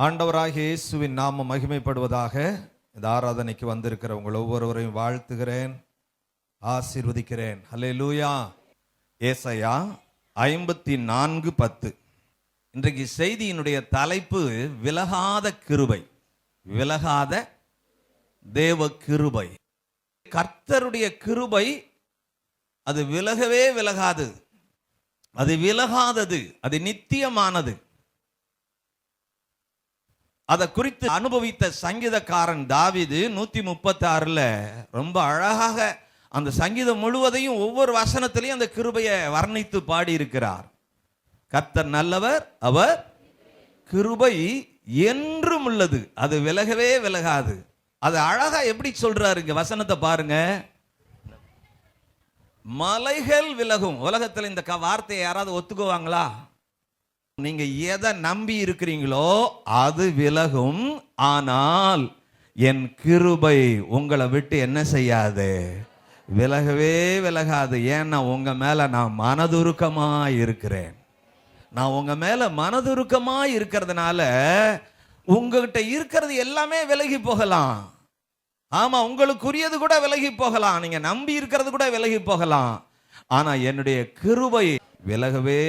ஆண்டவராகிய இயேசுவின் நாமம் மகிமைப்படுவதாக. இந்த ஆராதனைக்கு வந்திருக்கிற உங்கள் ஒவ்வொருவரையும் வாழ்த்துகிறேன், ஆசீர்வதிக்கிறேன். அல்லேலூயா. ஏசாயா 54:10. இன்றைக்கு செய்தியினுடைய தலைப்பு விலகாத கிருபை. விலகாத தேவ கிருபை. கர்த்தருடைய கிருபை அது விலகவே விலகாது, அது விலகாதது, அது நித்தியமானது. அதை குறித்து அனுபவித்த சங்கீதக்காரன் தாவீது 136 ரொம்ப அழகாக அந்த சங்கீதம் முழுவதையும் ஒவ்வொரு வசனத்திலையும் அந்த கிருபையை வர்ணித்து பாடி இருக்கிறார். கர்த்தர் நல்லவர், அவர் கிருபை என்றும் உள்ளது, அது விலகவே விலகாது. அது அழகா எப்படி சொல்றாரு, இங்க வசனத்தை பாருங்க. மலைகள் விலகும். உலகத்தில் இந்த வார்த்தையை யாராவது ஒத்துக்குவாங்களா? நீங்க எதை நம்பி இருக்கிறீங்களோ அது விலகும், ஆனால் என் கிருபை உங்களை விட்டு என்ன செய்யாது, விலகவே விலகாது. ஏன்னா உங்க மேல நான் மனதுருக்கமா இருக்கிறேன். நான் உங்க மேல மனதுருக்கமா இருக்கிறதுனால உங்ககிட்ட இருக்கிறது எல்லாமே விலகி போகலாம். ஆமா, உங்களுக்குரியது கூட விலகி போகலாம், நீங்க நம்பி இருக்கிறது கூட விலகி போகலாம், ஆனா என்னுடைய கிருபை விலகவே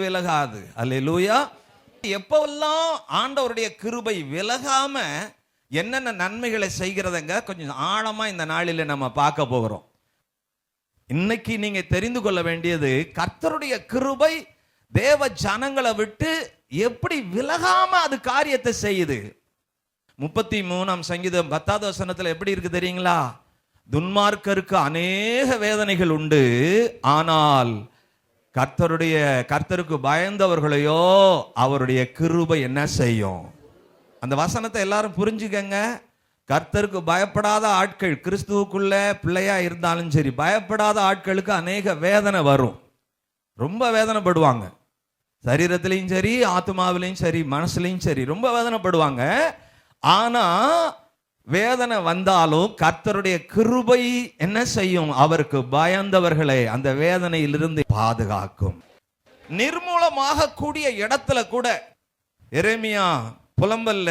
விலகாது. அல்லேலூயா. எப்பவெல்லாம் ஆண்டவருடைய கிருபை விலகாம என்னென்ன நன்மைகளை செய்கிறதுங்க கொஞ்சம் ஆழமா இந்த நாளில் நம்ம பார்க்க போகிறோம். இன்னைக்கு நீங்க தெரிந்து கொள்ள வேண்டியது, கர்த்தருடைய கிருபை தேவ ஜனங்களை விட்டு எப்படி விலகாம அது காரியத்தை செய்யுது. 33ஆம் சங்கீதம் 10வது வசனத்துல எப்படி இருக்கு தெரியுங்களா? துன்மார்க்கருக்கு அநேக வேதனைகள் உண்டு, ஆனால் கர்த்தருக்கு பயந்தவர்களையோ அவருடைய கிருபை என்ன செய்யும். அந்த வசனத்தை எல்லாரும் புரிஞ்சுக்கங்க. கர்த்தருக்கு பயப்படாத ஆட்கள், கிறிஸ்துவுக்குள்ள பிள்ளையா இருந்தாலும் சரி, பயப்படாத ஆட்களுக்கு அநேக வேதனை வரும், ரொம்ப வேதனைப்படுவாங்க. சரீரத்திலையும் சரி, ஆத்மாவிலையும் சரி, மனசுலையும் சரி, ரொம்ப வேதனைப்படுவாங்க. ஆனா வேதனை வந்தாலும் கர்த்தருடைய கிருபை என்ன செய்யும், அவருக்கு பயந்தவர்களை அந்த வேதனையிலிருந்து பாதுகாக்கும். நிர்மூலமாக கூடிய இடத்துல கூட எரேமியா புலம்பல்ல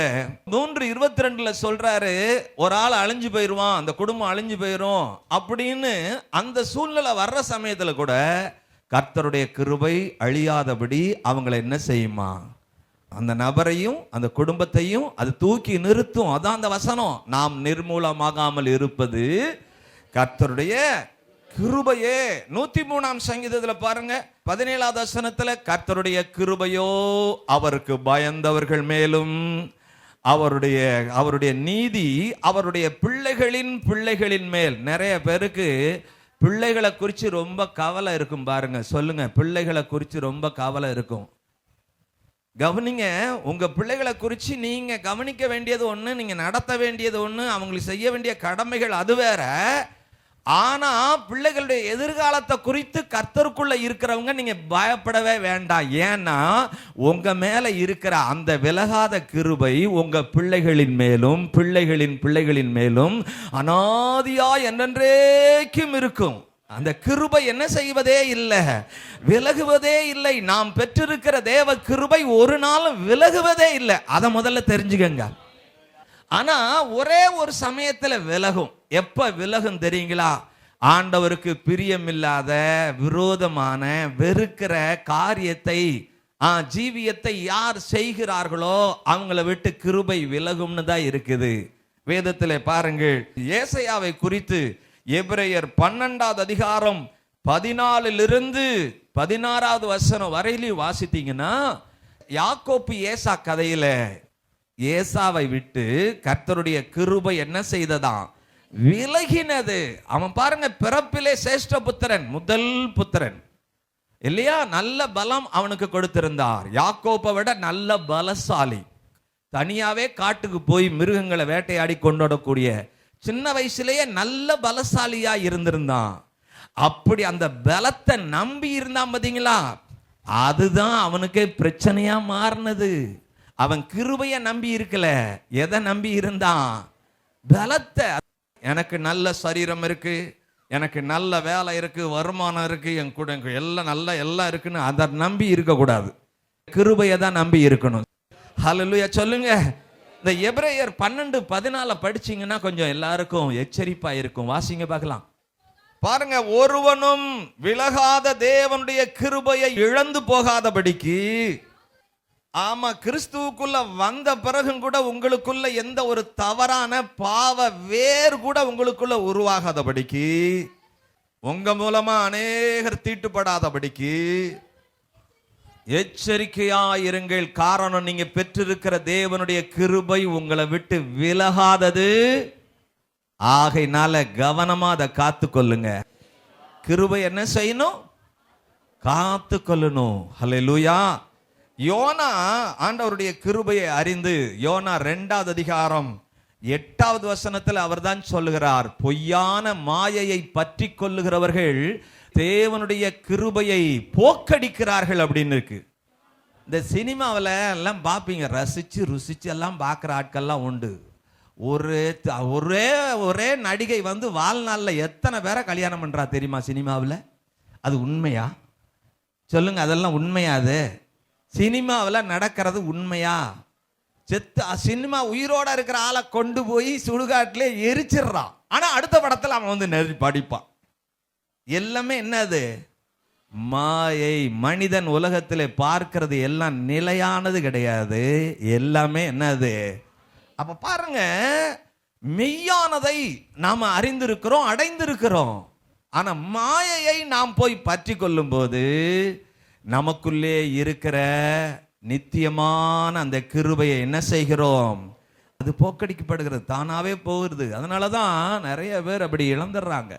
3:22 சொல்றாரு, ஒரு ஆள் அழிஞ்சு போயிருவான், அந்த குடும்பம் அழிஞ்சு போயிரும் அப்படின்னு. அந்த சூழ்நிலை வர்ற சமயத்துல கூட கர்த்தருடைய கிருபை அழியாதபடி அவங்களை என்ன செய்யுமா, அந்த நபரையும் அந்த குடும்பத்தையும் அது தூக்கி நிறுத்தும். அதான் அந்த வசனம், நாம் நிர்மூலமாகாமல் இருப்பது கர்த்தருடைய கிருபையே. 103ஆம் சங்கீதத்துல பாருங்க, 17வது வசனத்துல, கர்த்தருடைய கிருபையோ அவருக்கு பயந்தவர்கள் மேலும், அவருடைய நீதி அவருடைய பிள்ளைகளின் மேல். நிறைய பேருக்கு பிள்ளைகளை குறித்து ரொம்ப கவலை இருக்கும். பாருங்க, சொல்லுங்க, பிள்ளைகளை குறித்து ரொம்ப கவலை இருக்கும். கவனிங்க, உங்க பிள்ளைகளை குறித்து நீங்க கவனிக்க வேண்டியது ஒண்ணு, நீங்க நடத்த வேண்டியது ஒண்ணு, அவங்களுக்கு செய்ய வேண்டிய கடமைகள் அது வேற. ஆனா பிள்ளைகளுடைய எதிர்காலத்தை குறித்து கர்த்தருக்குள்ள இருக்கிறவங்க நீங்க பயப்படவே வேண்டாம். ஏன்னா உங்க மேல இருக்கிற அந்த விலகாத கிருபை உங்க பிள்ளைகளின் மேலும் பிள்ளைகளின் மேலும் அனாதியா என்றென்றைக்கும் இருக்கும். அந்த கிருபை என்ன செய்வதே இல்லை, விலகுவதே இல்லை. நாம் பெற்றிருக்கிற தேவ கிருபை ஒரு நாளும் விலகுவதே இல்லை. அதை முதல்ல தெரிஞ்சுக்கங்க. ஆனா ஒரே ஒரு சமயத்துல விலகும். எப்ப விலகும் தெரியுங்களா? ஆண்டவருக்கு பிரியமில்லாத, விரோதமான, வெறுக்கிற காரியத்தை, ஜீவியத்தை யார் செய்கிறார்களோ அவங்கள விட்டு கிருபை விலகும்னு தான் இருக்குது. வேதத்திலே பாருங்கள், ஏசாயாவை குறித்து எபிரேயர் 12வது அதிகாரம் 14 16வது வசனம் வரையிலும் வாசித்தீங்கன்னா, யாக்கோப்பு ஏசா கதையில ஏசாவை விட்டு கர்த்தருடைய கிருபை என்ன செய்ததாம், விலகினது. அவன் பாருங்க, பிறப்பிலே சேஷ்ட புத்திரன், முதல் புத்திரன் இல்லையா, நல்ல பலம் அவனுக்கு கொடுத்திருந்தார். யாக்கோப்பை விட நல்ல பலசாலி, தனியாவே காட்டுக்கு போய் மிருகங்களை வேட்டையாடி கொண்டாடக்கூடிய, சின்ன வயசுலேயே நல்ல பலசாலியா இருந்திருந்தான். அப்படி அந்த பலத்தை நம்பி இருந்தான் பாத்தீங்களா, அதுதான் அவனுக்கு பிரச்சனையா மாறினது. அவன் கிருபைய நம்பி இருக்கல, எதை நம்பி இருந்தான், பலத்தை. எனக்கு நல்ல சரீரம் இருக்கு, எனக்கு நல்ல வேலை இருக்கு, வருமானம் இருக்கு, என் கூட எல்லாம் இருக்குன்னு அதை நம்பி இருக்கக்கூடாது. கிருபையை தான் நம்பி இருக்கணும். ஹல்லேலூயா சொல்லுங்க. இந்த எபிரேயர் 12:14 படிச்சீங்கன்னா கொஞ்சம் எல்லாருக்கும் எச்சரிப்பா இருக்கும். வாசிங்க பார்க்கலாம். பாருங்க, ஒருவனும் விலகாத தேவனுடைய கிருபையை இழந்து போகாதபடிக்கு. ஆமா, கிறிஸ்துவுக்குள்ள வந்த பிறகும் கூட உங்களுக்குள்ள எந்த ஒரு தவறான பாவ வேர் கூட உங்களுக்குள்ள உருவாகாதபடிக்கு, உங்க மூலமா அநேகர் தீட்டுப்படாதபடிக்கு எச்சரிக்கையாயிருங்கள். காரணம், நீங்க பெற்றிருக்கிற தேவனுடைய கிருபை உங்களை விட்டு விலகாதது. ஆகையினால கவனமா அதை காத்து கொள்ளுங்க. கிருபை என்ன செய்யணும்? காத்து கொள்ளணும். ஹல்லேலூயா. யோனா ஆண்டவருடைய கிருபையை அறிந்து, யோனா 2வது அதிகாரம் 8வது வசனத்தில் அவர் தான் சொல்லுகிறார், பொய்யான மாயையை பற்றி கொள்ளுகிறவர்கள் தேவனுடைய கிருபையை போக்கடிக்கிறார்கள் அப்படின்னு இருக்கு. இந்த சினிமாவில் எல்லாம் பார்ப்பீங்க, ரசிச்சு ருசிச்சு எல்லாம் பார்க்குற ஆட்கள்லாம் உண்டு. ஒரே ஒரே நடிகை வந்து வாழ்நாளில் எத்தனை பேரை கல்யாணம் பண்றா தெரியுமா சினிமாவில்? அது உண்மையா? சொல்லுங்க, அதெல்லாம் உண்மையா? அது சினிமாவில் நடக்கிறது உண்மையா? சினிமா உயிரோட இருக்கிற ஆளை கொண்டு போய் சுடுகாட்டிலே எரிச்சிடுறான். ஆனா அடுத்த படத்தில் அவன் வந்து படிப்பான். எல்லாமே என்னது? மாயை. மனிதன் உலகத்தில் பார்க்கிறது எல்லாம் நிலையானது கிடையாது. எல்லாமே என்னது? அப்ப பாருங்க, மெய்யானதை நாம அறிந்திருக்கிறோம், அடைந்திருக்கிறோம். ஆனா மாயையை நாம் போய் பற்றி கொள்ளும் போது நமக்குள்ளே இருக்கிற நித்தியமான அந்த கிருபையை என்ன செய்கிறோம்? அது போக்கடிக்கப்படுகிறது, தானாவே போகிறது. அதனாலதான் நிறைய பேர் அப்படி இழந்துடுறாங்க.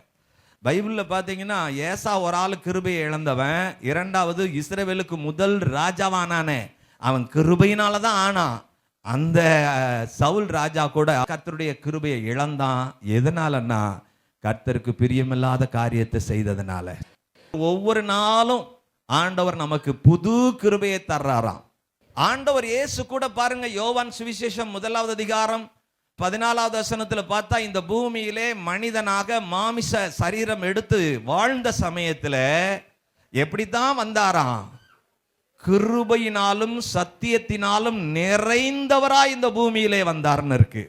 பைபிளில் பார்த்தீங்கன்னா, ஏசா ஒரு ஆள் கிருபையை இழந்தவன். 2வது இஸ்ரவேலுக்கு முதல் ராஜாவானானே, அவன் கிருபையினால தான் ஆனான். அந்த சவுல் ராஜா கூட கர்த்தருடைய கிருபையை இழந்தான். எதனாலன்னா, கர்த்தருக்கு பிரியமில்லாத காரியத்தை செய்ததுனால. ஒவ்வொரு நாளும் ஆண்டவர் நமக்கு புது கிருபையை தர்றாராம். ஆண்டவர் இயேசு கூட பாருங்க, யோவான் சுவிசேஷம் 1வது அதிகாரம் 14வது வசனத்தில் பார்த்தா, இந்த பூமியிலே மனிதனாக மாமிச சரீரம் எடுத்து வாழ்ந்த சமயத்தில் எப்படித்தான் வந்தாராம்? கிருபையினாலும் சத்தியத்தினாலும் நிறைந்தவராய் இந்த பூமியிலே வந்தார்னு இருக்கு.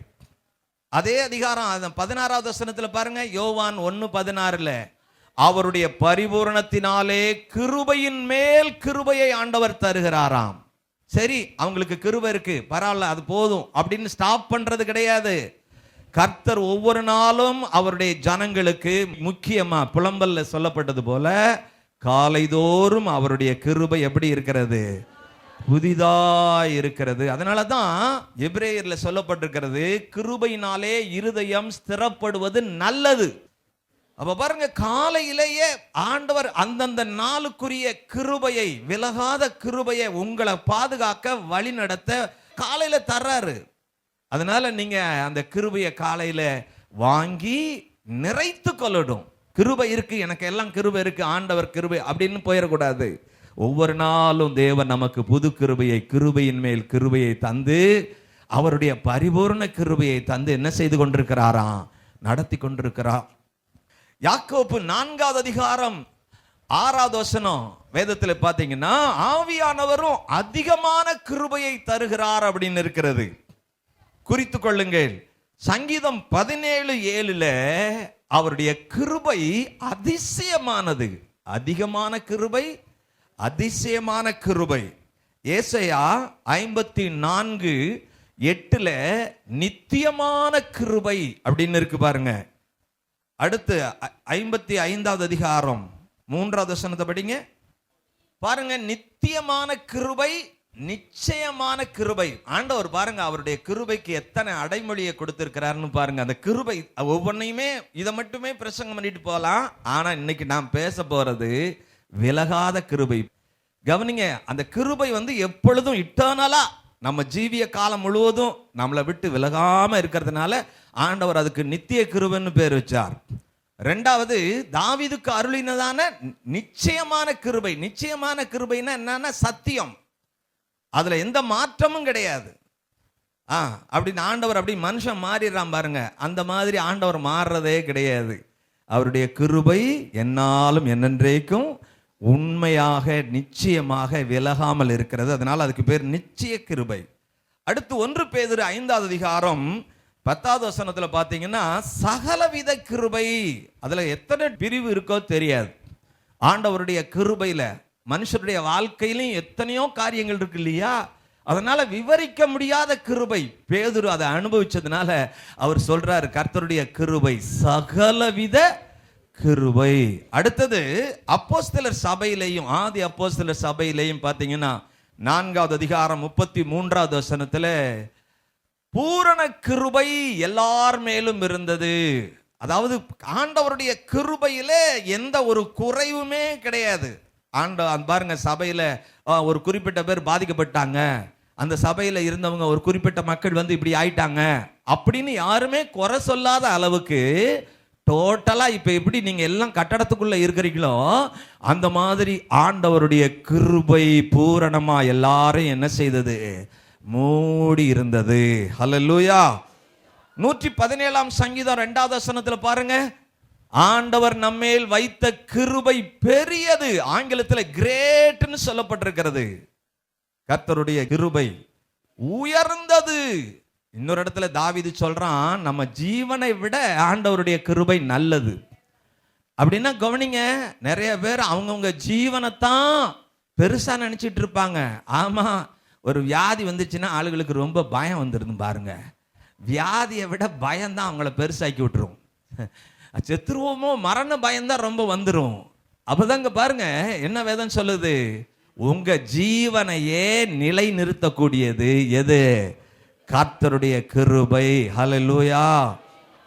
அதே அதிகாரம் 16வது வசனத்தில் பாருங்க, யோவான் 1:16, அவருடைய பரிபூரணத்தினாலே கிருபையின் மேல் கிருபையை ஆண்டவர் தருகிறாராம். சரி, அவங்களுக்கு கிருபை இருக்கு, பரவாயில்ல, அது போதும் அப்படின்னு ஸ்டாப் பண்றது கிடையாது. கர்த்தர் ஒவ்வொரு நாளும் அவருடைய ஜனங்களுக்கு, முக்கியமா புலம்பல்ல சொல்லப்பட்டது போல, காலைதோறும் அவருடைய கிருபை எப்படி இருக்கிறது? புதிதாய் இருக்கிறது. அதனாலதான் எபிரேயர்ல சொல்லப்பட்டிருக்கிறது, கிருபையினாலே இருதயம் ஸ்திரப்படுவது நல்லது. அப்ப பாருங்க, காலையிலேயே ஆண்டவர் அந்தந்த நாளுக்குரிய கிருபையை, விலகாத கிருபையை உங்களை பாதுகாக்க வழி நடத்த காலையில தர்றாரு. அதனால நீங்க அந்த கிருபையை காலையில வாங்கி நிறைத்து கொள்ளணும். கிருபை இருக்கு, எனக்கு எல்லாம் கிருபை இருக்கு, ஆண்டவர் கிருபை அப்படின்னு போயிடக்கூடாது. ஒவ்வொரு நாளும் தேவன் நமக்கு புது கிருபையை, கிருபையின் மேல் கிருபையை தந்து, அவருடைய பரிபூர்ண கிருபையை தந்து என்ன செய்து கொண்டிருக்கிறாராம்? நடத்தி கொண்டிருக்கிறார். யாக்கோபு 4வது அதிகாரம் 6வது வசனம் வேதத்தில் பார்த்தீங்கன்னா, ஆவியானவரும் அதிகமான கிருபையை தருகிறார் அப்படின்னு இருக்கிறது. குறித்து கொள்ளுங்கள். சங்கீதம் 17:7 அவருடைய கிருபை அதிசயமானது. அதிகமான கிருபை, அதிசயமான கிருபை. ஏசாயா 54:8 நித்தியமான கிருபை அப்படின்னு இருக்கு பாருங்க. அடுத்து 55வது அதிகாரம் 3வது வசனத்தை படிங்க. பாருங்க, நித்தியமான கிருபை, நிச்சயமான கிருபை. ஆண்டவர் பாருங்க, அவருடைய கிருபைக்கு எத்தனை அடைமொழியை கொடுத்திருக்கிறாருன்னு பாருங்க. அந்த கிருபை ஒவ்வொன்றையுமே இதை மட்டுமே பிரசங்கம் பண்ணிட்டு போகலாம். ஆனா இன்னைக்கு நாம் பேச போறது விலகாத கிருபை. கவனிங்க, அந்த கிருபை எப்பொழுதும் இட்டர்னலா நம்ம ஜீவிய காலம் முழுவதும் நம்மளை விட்டு விலகாம இருக்கிறதுனால ஆண்டவர் அதுக்கு நித்திய கிருபைன்னு பேர் வச்சார். 2வது, தாவீதுக்கு அருளினதான நிச்சயமான கிருபை. நிச்சயமான கிருபைன்னா என்னன்னா சத்தியம், அதுல எந்த மாற்றமும் கிடையாது. அப்படின்னு ஆண்டவர் அப்படி மனுஷன் மாறிடுறான் பாருங்க, அந்த மாதிரி ஆண்டவர் மாறுறதே கிடையாது. அவருடைய கிருபை என்னாலும் என்னென்றைக்கும் உண்மையாக நிச்சயமாக விலகாமல் இருக்கிறது. அதனால அதுக்கு பேர் நிச்சய கிருபை. அடுத்து 1 பேதுரு 5வது அதிகாரம் 10வது வசனத்துல பாத்தீங்கன்னா சகலவித கிருபை. அதுல எத்தனை பிரிவு இருக்கோ தெரியாது. ஆண்டவருடைய கிருபையில மனுஷருடைய வாழ்க்கையிலும் எத்தனையோ காரியங்கள் இருக்கு இல்லையா? அதனால விவரிக்க முடியாத கிருபை. பேதுரு அதை அனுபவிச்சதுனால அவர் சொல்றாரு, கர்த்தருடைய கிருபை சகலவித கிருபை. அடுத்தது அப்போஸ்தலர் சபையிலையும், ஆதி அப்போஸ்தலர் சபையிலையும் பாத்தீங்கன்னா 4வது அதிகாரம் 33வது வசனத்துல பூரண கிருபை எல்லார் மேலும் இருந்தது. அதாவது ஆண்டவருடைய கிருபையிலே எந்த ஒரு குறைவுமே கிடையாது. பாருங்க, சபையில ஒரு குறிப்பிட்ட பேர் பாதிக்கப்பட்டாங்க, அந்த சபையில இருந்தவங்க ஒரு குறிப்பிட்ட மக்கள் வந்து இப்படி ஆயிட்டாங்க அப்படின்னு யாருமே குறை சொல்லாத அளவுக்கு டோட்டலா இப்ப எப்படி நீங்க எல்லாம் கட்டடத்துக்குள்ள இருக்கிறீங்களோ அந்த மாதிரி ஆண்டவருடைய கிருபை பூரணமா எல்லாரும் என்ன செய்தது? மூடி இருந்தது. ஹல்லேலூயா. 117ஆம் சங்கீதம் 2வது வசனத்துல பாருங்க, ஆண்டவர் நம்மேல் வைத்த கிருபை பெரியது. ஆங்கிலத்தில் கிரேட்னு சொல்லப்பட்டிருக்கிறது. கர்த்தருடைய கிருபை உயர்ந்தது. இன்னொரு இடத்துல தாவீது சொல்றான், நம்ம ஜீவனை விட ஆண்டவருடைய கிருபை நல்லது. அப்படின்னா கவனிங்க, நிறைய பேர் அவங்கவுங்க ஜீவனைத்தான் பெருசா நினைச்சிட்டு இருப்பாங்க. ஆமா, ஒரு வியாதி வந்துச்சுன்னா ஆளுகளுக்கு ரொம்ப பயம் வந்துருது பாருங்க. வியாதியை விட பயம்தான் அவங்கள பெருசாக்கி விட்டுரும். செத்துருவோமோ மரண பயம்தான் ரொம்ப வந்துடும். அப்பதாங்க பாருங்க என்ன வேதம் சொல்லுது, உங்க ஜீவனையே நிலை நிறுத்தக்கூடியது எது? கர்த்தருடைய கிருபை. ஹல்லேலூயா.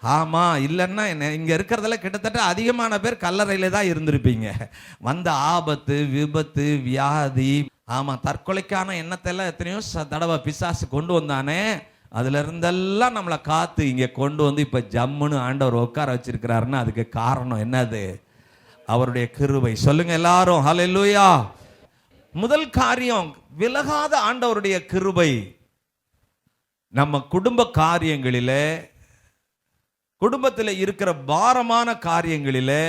ஆமா, இல்லைன்னா இங்க இருக்கிறதுல கிட்டத்தட்ட அதிகமான பேர் கல்லறையில தான் இருந்திருப்பீங்க. வந்த ஆபத்து, விபத்து, வியாதி, ஆமா தற்கொலைக்கான எண்ணத்தெல்லாம் எத்தனையோ தடவை பிசாசு கொண்டு வந்தானே, அதுல இருந்தெல்லாம் நம்மளை காத்து இங்க கொண்டு வந்து இப்ப ஜம்முன்னு ஆண்டவர் உட்கார வச்சிருக்கிறாருன்னா அதுக்கு காரணம் என்னது? அவருடைய கிருபை. சொல்லுங்க எல்லாரும் ஹல்லேலூயா. முதல் காரியம், விலகாத ஆண்டவருடைய கிருபை. நம்ம குடும்ப காரியங்களிலே, குடும்பத்தில் இருக்கிற பாரமான காரியங்களிலே,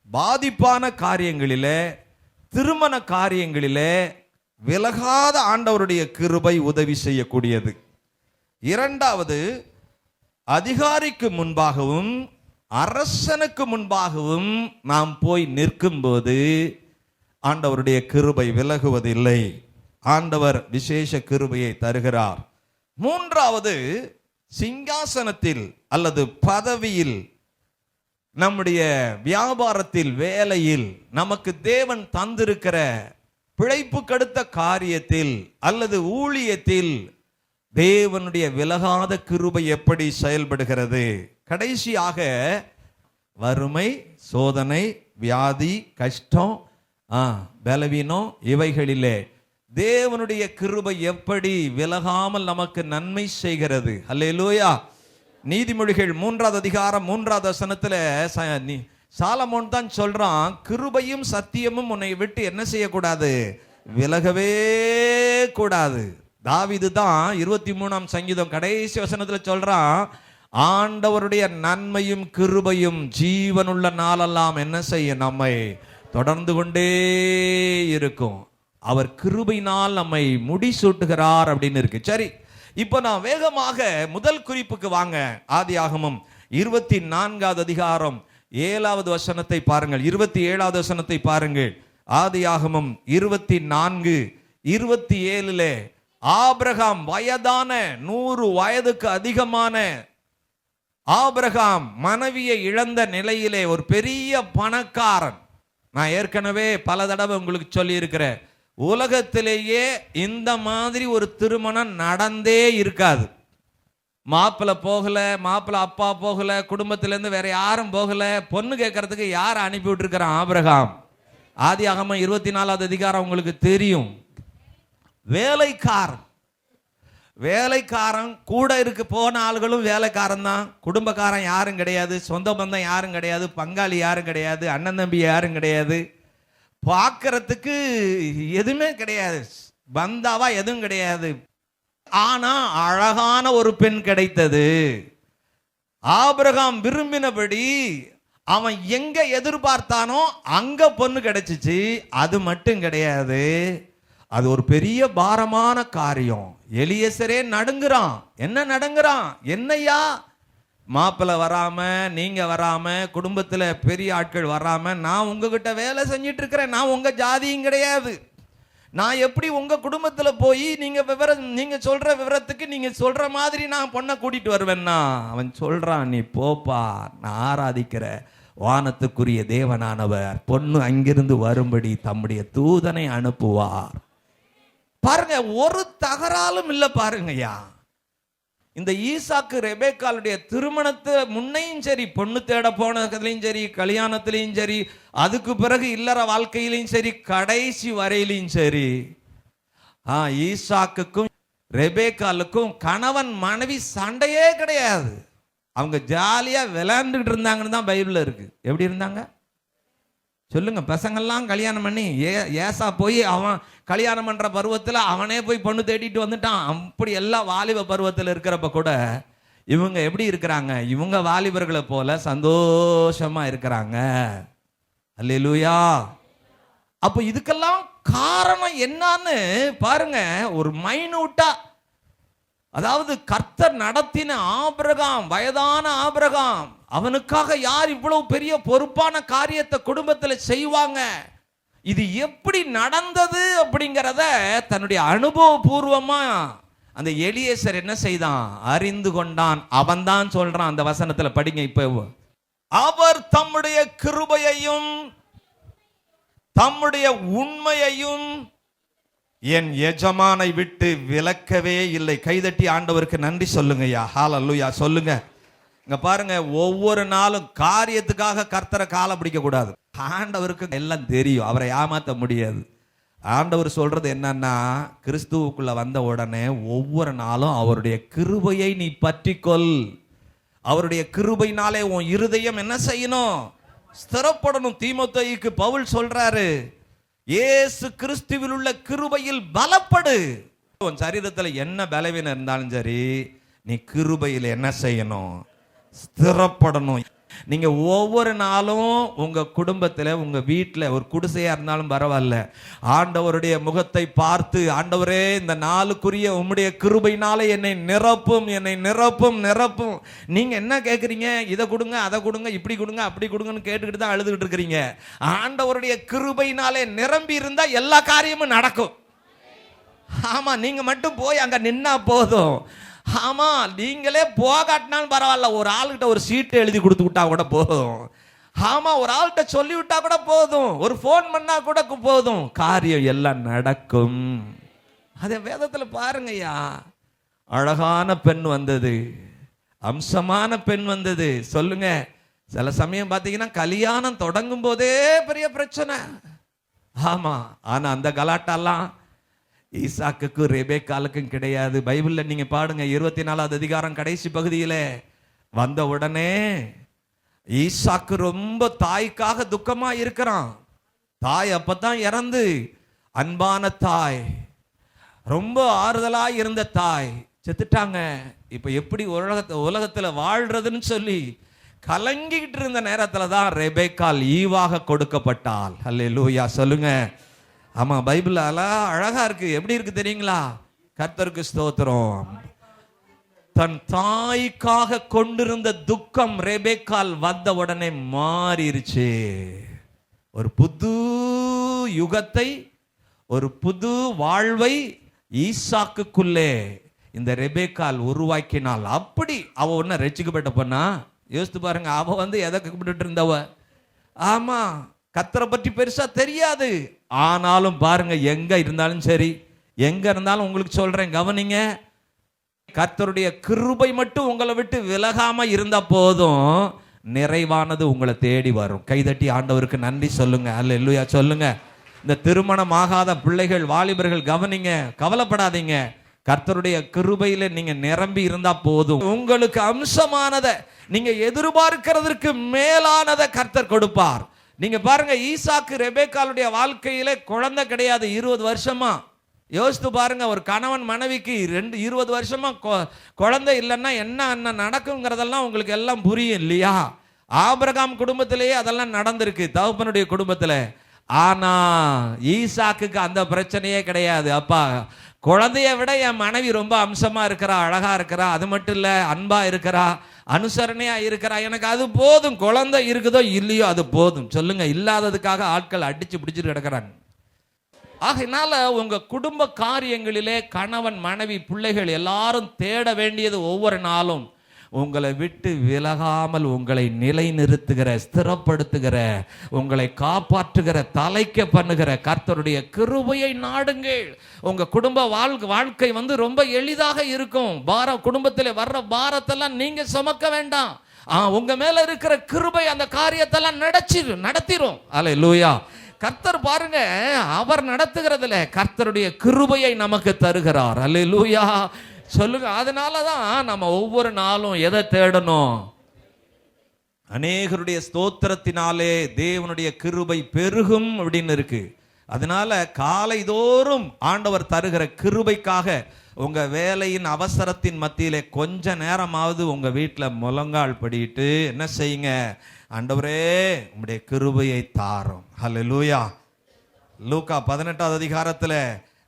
பாதிப்பான காரியங்களிலே, திருமண காரியங்களிலே விலகாத ஆண்டவருடைய கிருபை உதவி செய்யக்கூடியது. இரண்டாவது, அதிகாரிக்கு முன்பாகவும் அரசனுக்கு முன்பாகவும் நாம் போய் நிற்கும்போது ஆண்டவருடைய கிருபை விலகுவதில்லை. ஆண்டவர் விசேஷ கிருபையை தருகிறார். மூன்றாவது, சிங்காசனத்தில் அல்லது பதவியில், நம்முடைய வியாபாரத்தில், வேலையில், நமக்கு தேவன் தந்திருக்கிற பிழைப்பு கடுத்த காரியத்தில் அல்லது ஊழியத்தில் தேவனுடைய விலகாத கிருபை எப்படி செயல்படுகிறது? கடைசியாக வறுமை, சோதனை, வியாதி, கஷ்டம், பலவீனம், இவைகளிலே தேவனுடைய கிருபை எப்படி விலகாமல் நமக்கு நன்மை செய்கிறது? அல்லேலூயா. நீதிமொழிகள் 3வது அதிகாரம் 3வது வசனத்துல சாலமோன் தான் சொல்றான், கிருபையும் சத்தியமும் உன்னை விட்டு என்ன செய்யக்கூடாது? விலகவே கூடாது. தாவீது தான் 23ஆம் சங்கீதம் கடைசி வசனத்துல சொல்றான், ஆண்டவருடைய நன்மையும் கிருபையும் ஜீவனுள்ள நாளெல்லாம் என்ன செய்ய? நம்மை தொடர்ந்து கொண்டே இருக்கும். அவர் கிருபையினால் நம்மை முடிசூட்டுகிறார் அப்படின்னு இருக்கு. சரி, இப்போ நான் வேகமாக முதல் குறிப்புக்கு வாங்க. ஆதியாகமம் 24வது அதிகாரம் 7வது வசனத்தை பாருங்கள், 27வது வசனத்தை பாருங்கள். ஆதியாகமம் 24:27 ஆபிரகாம் வயதான 100 வயதுக்கு அதிகமான ஆபிரகாம் மனைவியை இழந்த நிலையிலே ஒரு பெரிய பணக்காரன். நான் ஏற்கனவே பல தடவை உங்களுக்கு சொல்லி இருக்கிறேன், உலகத்திலேயே இந்த மாதிரி ஒரு திருமணம் நடந்தே இருக்காது. மாப்பிள்ளை போகல, மாப்பிள்ளை அப்பா போகல, குடும்பத்திலேருந்து வேற யாரும் போகல, பொண்ணு கேட்கறதுக்கு யாரை அனுப்பி விட்டுருக்கிறான்? ஆபிரகாம். ஆதியாகமம் 24வது அதிகாரம் உங்களுக்கு தெரியும். வேலைக்காரன் கூட இருக்கு. போன ஆளுகளும் வேலைக்காரன் தான், குடும்பக்காரன் யாரும் கிடையாது, சொந்த பந்தம் யாரும் கிடையாது, பங்காளி யாரும் கிடையாது, அண்ணன் தம்பி யாரும் கிடையாது, பார்க்கறதுக்கு எதுவுமே கிடையாது, பந்தாவா எதுவும் கிடையாது. ஆனா அழகான ஒரு பெண் கிடைத்தது. ஆபிரகாம் விரும்பினபடி அவன் எங்க எதிர்பார்த்தானோ அங்க பொண்ணு கிடைச்சிச்சு. அது மட்டும் கிடையாது, அது ஒரு பெரிய பாரமான காரியம். எலியேசரே நடுங்குறான். என்ன நடுங்குறான்? என்னையா மாப்பிள்ளை வராம, நீங்க வராம, குடும்பத்துல பெரிய ஆட்கள் வராம, நான் உங்ககிட்ட வேலை செஞ்சிட்டு இருக்கிறேன். நான் உங்க ஜாதியும் கிடையாது. நான் எப்படி உங்க குடும்பத்துல போய் நீங்க சொல்ற விவரத்துக்கு நீங்க சொல்ற மாதிரி நான் பொண்ணை கூட்டிட்டு வருவேன்னா? அவன் சொல்றான், நீ போப்பா, நான் ஆராதிக்கிற வானத்துக்குரிய தேவனானவர் பொண்ணு அங்கிருந்து வரும்படி தம்முடைய தூதனை அனுப்புவார். பாருங்க, ஒரு தகராலும் இல்லை. பாருங்கய்யா, இந்த ஈசாக்கு ரெபேக்காளுடைய திருமணத்தை முன்னையும் சரி, பொண்ணு தேட போனதுலையும் சரி, கல்யாணத்திலையும் சரி, அதுக்கு பிறகு இல்லற வாழ்க்கையிலையும் சரி, கடைசி வரையிலையும் சரி, ஈசாக்குக்கும் ரெபேக்காலுக்கும் கணவன் மனைவி சண்டையே கிடையாது. அவங்க ஜாலியா விளையாண்டுட்டு இருந்தாங்கன்னு தான் பைபிள்ல இருக்கு. எப்படி இருந்தாங்க சொல்லுங்க? பசங்கள்லாம் கல்யாணம் பண்ணி ஏசா போய் அவன் கல்யாணம் பண்ற பருவத்தில் அவனே போய் பொண்ணு தேடிட்டு வந்துட்டான். அப்படி எல்லாம் வாலிப பருவத்தில் இருக்கிறப்ப கூட இவங்க எப்படி இருக்கிறாங்க? இவங்க வாலிபர்களை போல சந்தோஷமா இருக்கிறாங்க. அல்லேலூயா. அப்ப இதுக்கெல்லாம் காரணம் என்னன்னு பாருங்க. ஒரு மைனூட்டா, அதாவது கர்த்தர் நடத்தின ஆபிரகாம், வயதான ஆபிரகாம், அவனுக்காக யார் இவ்வளவு பெரிய பொறுப்பான காரியத்தை குடும்பத்தில் செய்வாங்க? இது எப்படி நடந்தது அப்படிங்கிறத தன்னுடைய அனுபவபூர்வமா அந்த எலியேசர் என்ன செய்தான்? அறிந்து கொண்டான். அவன் தான் சொல்றான் அந்த வசனத்துல, படிங்க இப்ப. அவர் தம்முடைய கிருபையையும் தம்முடைய உண்மையையும் என் எஜமானை விட்டு விலக்கவே இல்லை. கைதட்டி ஆண்டவருக்கு நன்றி சொல்லுங்கய்யா. ஹல்லேலூயா சொல்லுங்க. இங்க பாருங்க, ஒவ்வொரு நாளும் காரியத்துக்காக கர்த்தரை காலை பிடிக்க கூடாது. ஆண்டவருக்கு எல்லாம் தெரியும், அவரை ஏமாத்த முடியாது. ஆண்டவர் சொல்றது என்னன்னா, கிறிஸ்துவுக்குள்ள வந்த உடனே ஒவ்வொரு நாளும் அவருடைய கிருபையை நீ பற்றிக்கொள். அவருடைய கிருபையினாலே உன் இருதயம் என்ன செய்யணும்? ஸ்திரப்படணும். தீமோத்தேயுக்கு பவுல் சொல்றாரு, இயேசு கிறிஸ்துவில் உள்ள கிருபையில் பலப்படு. உன் சரீரத்தில் என்ன பலவீனம் இருந்தாலும் சரி, நீ கிருபையில் என்ன செய்யணும்? ஸ்திரப்படணும். நீங்க ஒவ்வொரு நாளும் உங்க குடும்பத்தில், உங்க வீட்டில், ஒரு குடிசையா இருந்தாலும் பரவாயில்ல, ஆண்டவருடைய முகத்தை பார்த்து, ஆண்டவரே இந்த நாளுக்குரிய உம்முடைய கிருபையினாலே என்னை நிரப்பும், என்னை நிரப்பும், நிரப்பும். நீங்க என்ன கேட்குறீங்க? இதை கொடுங்க, அதை கொடுங்க, இப்படி கொடுங்க, அப்படி கொடுங்கன்னு கேட்டுக்கிட்டு தான் அழுதுகிட்டு இருக்கிறீங்க. ஆண்டவருடைய கிருபையினாலே நிரம்பி இருந்தா எல்லா காரியமும் நடக்கும். ஆமா, நீங்க மட்டும் போய் அங்க நின்னா போதும். ஆமா, நீங்களே போகாட்டினாலும் பரவாயில்ல, ஒரு ஆளுகிட்ட ஒரு சீட்டை எழுதி கொடுத்து விட்டா கூட போதும். ஆமா, ஒரு ஆள்கிட்ட சொல்லி விட்டா கூட போதும், ஒரு போன் பண்ணா கூட போதும், காரியம் எல்லாம் நடக்கும். அதே வேதத்துல பாருங்கய்யா, அழகான பெண் வந்தது, அம்சமான பெண் வந்தது. சொல்லுங்க, சில சமயம் பார்த்தீங்கன்னா கல்யாணம் தொடங்கும் போதே பெரிய பிரச்சனை. ஆமா, ஆனா அந்த கலாட்டெல்லாம் ஈசாக்குக்கும் ரெபேக்காலுக்கும் கிடையாது. பைபிள்ல நீங்க பாடுங்க, 24வது அதிகாரம் கடைசி பகுதியில வந்த உடனே ஈசாக்கு ரொம்ப தாய்க்காக துக்கமா இருக்கிறான். தாய் அப்பதான் இறந்து, அன்பான தாய், ரொம்ப ஆறுதலா இருந்த தாய் செத்துட்டாங்க. இப்ப எப்படி உலகத்துல வாழ்றதுன்னு சொல்லி கலங்கிட்டு இருந்த நேரத்துல தான் ரெபேக்கால் ஈவாக கொடுக்கப்பட்டாள். அல்லேலூயா சொல்லுங்க. ஆமா, பைபிள் அழகா இருக்கு. எப்படி இருக்கு தெரியுங்களா? கர்த்தருக்கு ஸ்தோத்திரம். தன் தாய்க்காக கொண்டிருந்த துக்கம் ரெபேக்கால் வந்த உடனே மாறிடுச்சு. ஒரு புது யுகத்தை, ஒரு புது வாழ்வை ஈசாக்குக்குள்ளே இந்த ரெபேக்கால் உருவாக்கினாள். அப்படி அவ ஒன்ன ரட்சிக்கப்பட்ட பொண்ணா? யோசித்து பாருங்க. அவ எதை கூப்பிட்டு இருந்தவ? ஆமா, கர்த்தரை பற்றி பெருசா தெரியாது. ஆனாலும் பாருங்க, எங்க இருந்தாலும் சரி, எங்க இருந்தாலும் உங்களுக்கு சொல்றேன், கவனிங்க. கர்த்தருடைய கிருபை மட்டும் உங்களை விட்டு விலகாம இருந்தா போதும், நிறைவானது உங்களை தேடி வரும். கைதட்டி ஆண்டவருக்கு நன்றி சொல்லுங்க. அல்லேலூயா சொல்லுங்க. இந்த திருமணம் ஆகாத பிள்ளைகள், வாலிபர்கள் கவனிங்க, கவலைப்படாதீங்க. கர்த்தருடைய கிருபையில நீங்க நிரம்பி இருந்தா போதும். உங்களுக்கு அம்சமானதை, நீங்க எதிர்பார்க்கிறதுக்கு மேலானதை கர்த்தர் கொடுப்பார். நீங்க பாருங்க, ஈசாக்கு ரெபேக்காளுடைய வாழ்க்கையில குழந்தை கிடையாது 20 வருஷமா. யோசித்து பாருங்க, ஒரு கணவன் மனைவிக்கு 20 வருஷமா குழந்தை இல்லைன்னா என்ன நடக்குங்கிறதெல்லாம் உங்களுக்கு எல்லாம் புரியும் இல்லையா? ஆபிரகாம் குடும்பத்திலேயே அதெல்லாம் நடந்திருக்கு, தகப்பனுடைய குடும்பத்துல. ஆனா ஈசாக்குக்கு அந்த பிரச்சனையே கிடையாது. அப்பா, குழந்தைய விட என் மனைவி ரொம்ப அம்சமா இருக்கிறா, அழகா இருக்கிறா, அது மட்டும் இல்ல அன்பா இருக்கிறா, அனுசரணையா இருக்கிறா, எனக்கு அது போதும். குழந்தை இருக்குதோ இல்லையோ அது போதும். சொல்லுங்க, இல்லாததுக்காக ஆட்கள் அடிச்சு பிடிச்சிட்டு கிடக்கிறாங்க. ஆகையினால உங்க குடும்ப காரியங்களிலே கணவன், மனைவி, பிள்ளைகள் எல்லாரும் தேட வேண்டியது ஒவ்வொரு நாளும் உங்களை விட்டு விலகாமல் உங்களை நிலைநிறுத்துகிற, ஸ்திரப்படுத்துகிற, உங்களை காப்பாற்றுகிற, தலைக்க பண்ணுகிற கர்த்தருடைய கிருபையை நாடுங்கள். உங்க குடும்ப வாழ்க்கை ரொம்ப எளிதாக இருக்கும். குடும்பத்தில் வர்ற பாரத்தெல்லாம் நீங்க சுமக்க வேண்டாம். உங்க மேல இருக்கிற கிருபை அந்த காரியத்தெல்லாம் நடத்திரும். அல்லேலூயா. கர்த்தர் பாருங்க, அவர் நடத்துகிறதுல கர்த்தருடைய கிருபையை நமக்கு தருகிறார். அல்லேலூயா. சொல்லுங்க. அதனாலதான் நம்ம ஒவ்வொரு நாளும் எதை தேடணும்? அநேகருடைய ஸ்தோத்திரத்தினாலே தேவனுடைய கிருபை பெருகும் அப்படின்னு இருக்கு. அதனால காலைதோறும் ஆண்டவர் தருகிற கிருபைக்காக உங்க வேலையின் அவசரத்தின் மத்தியிலே கொஞ்ச நேரமாவது உங்க வீட்டில் முழங்கால் படிட்டு என்ன செய்யுங்க? ஆண்டவரே, உம்முடைய கிருபையை தாரும். ஹல்லேலூயா. லூக்கா 18வது அதிகாரத்துல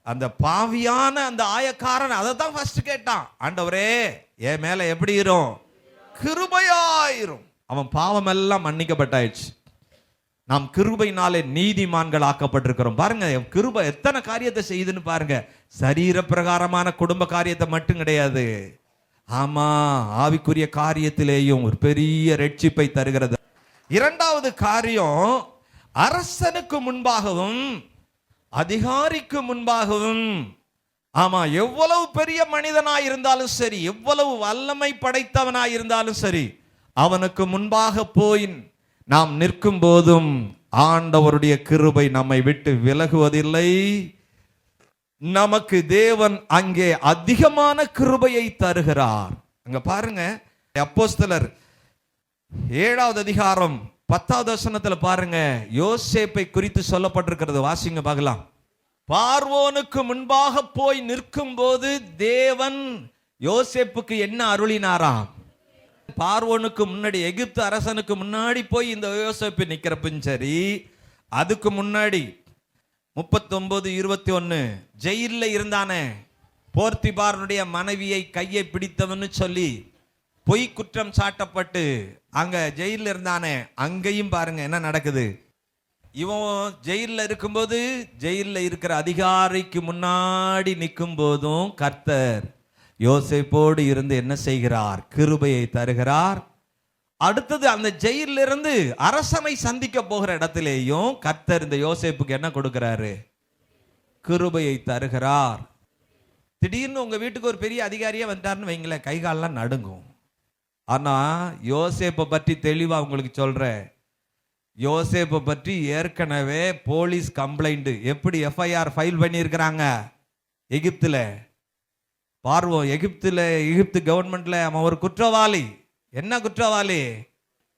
அந்த பாவியான அந்த ஆயக்காரன் அதை தான் ஃபர்ஸ்ட் கேட்டான். ஆண்டவரே, என் மேல எப்படி இரும்? கிருபையாயிரும். அவன் பாவம் எல்லாம் மன்னிக்கப்பட்டாயிடுச்சு. நாம் கிருபையினாலே நீதிமான்கள் ஆக்கப்பட்டிருக்கிறோம். பாருங்க, கிருபை எத்தனை காரியத்தை செய்யுதுன்னு பாருங்க. சரீர பிரகாரமான குடும்ப காரியத்தை மட்டும் கிடையாது, ஆமா, ஆவிக்குரிய காரியத்திலேயும் ஒரு பெரிய ரட்சிப்பை தருகிறது. இரண்டாவது காரியம், அரசனுக்கு முன்பாகவும் அதிகாரிக்கு முன்பாகவும், ஆமா, எவ்வளவு பெரிய மனிதனாய் இருந்தாலும் சரி, எவ்வளவு வல்லமை படைத்தவனாய் இருந்தாலும் சரி, அவனுக்கு முன்பாக போய் நாம் நிற்கும் போதும் ஆண்டவருடைய கிருபை நம்மை விட்டு விலகுவதில்லை. நமக்கு தேவன் அங்கே அதிகமான கிருபையை தருகிறார். அங்க பாருங்க, அப்போஸ்தலர் 7வது அதிகாரம் 10வது வசனத்துல பாருங்க, யோசேப்பை குறித்து சொல்லப்பட்டிருக்கிறது. வாசிங்க பார்க்கலாம். பார்வோனுக்கு முன்பாக போய் நிற்கும் போது தேவன் யோசேப்புக்கு என்ன அருளினாராம்? பார்வோனுக்கு முன்னாடி, எகிப்து அரசனுக்கு முன்னாடி போய் இந்த யோசேப்பு நிக்கிறப்பும் சரி, அதுக்கு முன்னாடி 39:21 ஜெயில்ல இருந்தானே, போர்த்திபாரனுடைய மனைவியை கையை பிடித்தவன்னு சொல்லி பொய் குற்றம் சாட்டப்பட்டு அங்க ஜெயில இருந்தானே, அங்கேயும் பாருங்க என்ன நடக்குது. இவன் ஜெயில இருக்கும்போது, ஜெயில இருக்கிற அதிகாரிக்கு முன்னாடி நிற்கும் போதும் கர்த்தர் யோசேப்போடு இருந்து என்ன செய்கிறார்? கிருபையை தருகிறார். அடுத்தது அந்த ஜெயில இருந்து அரசனை சந்திக்க போகிற இடத்திலேயும் கர்த்தர் இந்த யோசேப்புக்கு என்ன கொடுக்கிறாரு? கிருபையை தருகிறார். திடீர்னு உங்க வீட்டுக்கு ஒரு பெரிய அதிகாரியே வந்தாருன்னு வைங்களேன், கை காலெல்லாம் நடுங்கும். ஆனா யோசேப்பை பற்றி தெளிவா உங்களுக்கு சொல்றேன். யோசேப்பை பற்றி ஏற்கனவே போலீஸ் கம்ப்ளைண்ட், எப்படி எஃப்ஐஆர் ஃபைல் பண்ணியிருக்கிறாங்க எகிப்துல. பார்வோம் எகிப்து கவர்மெண்ட்ல அவன் ஒரு குற்றவாளி. என்ன குற்றவாளி?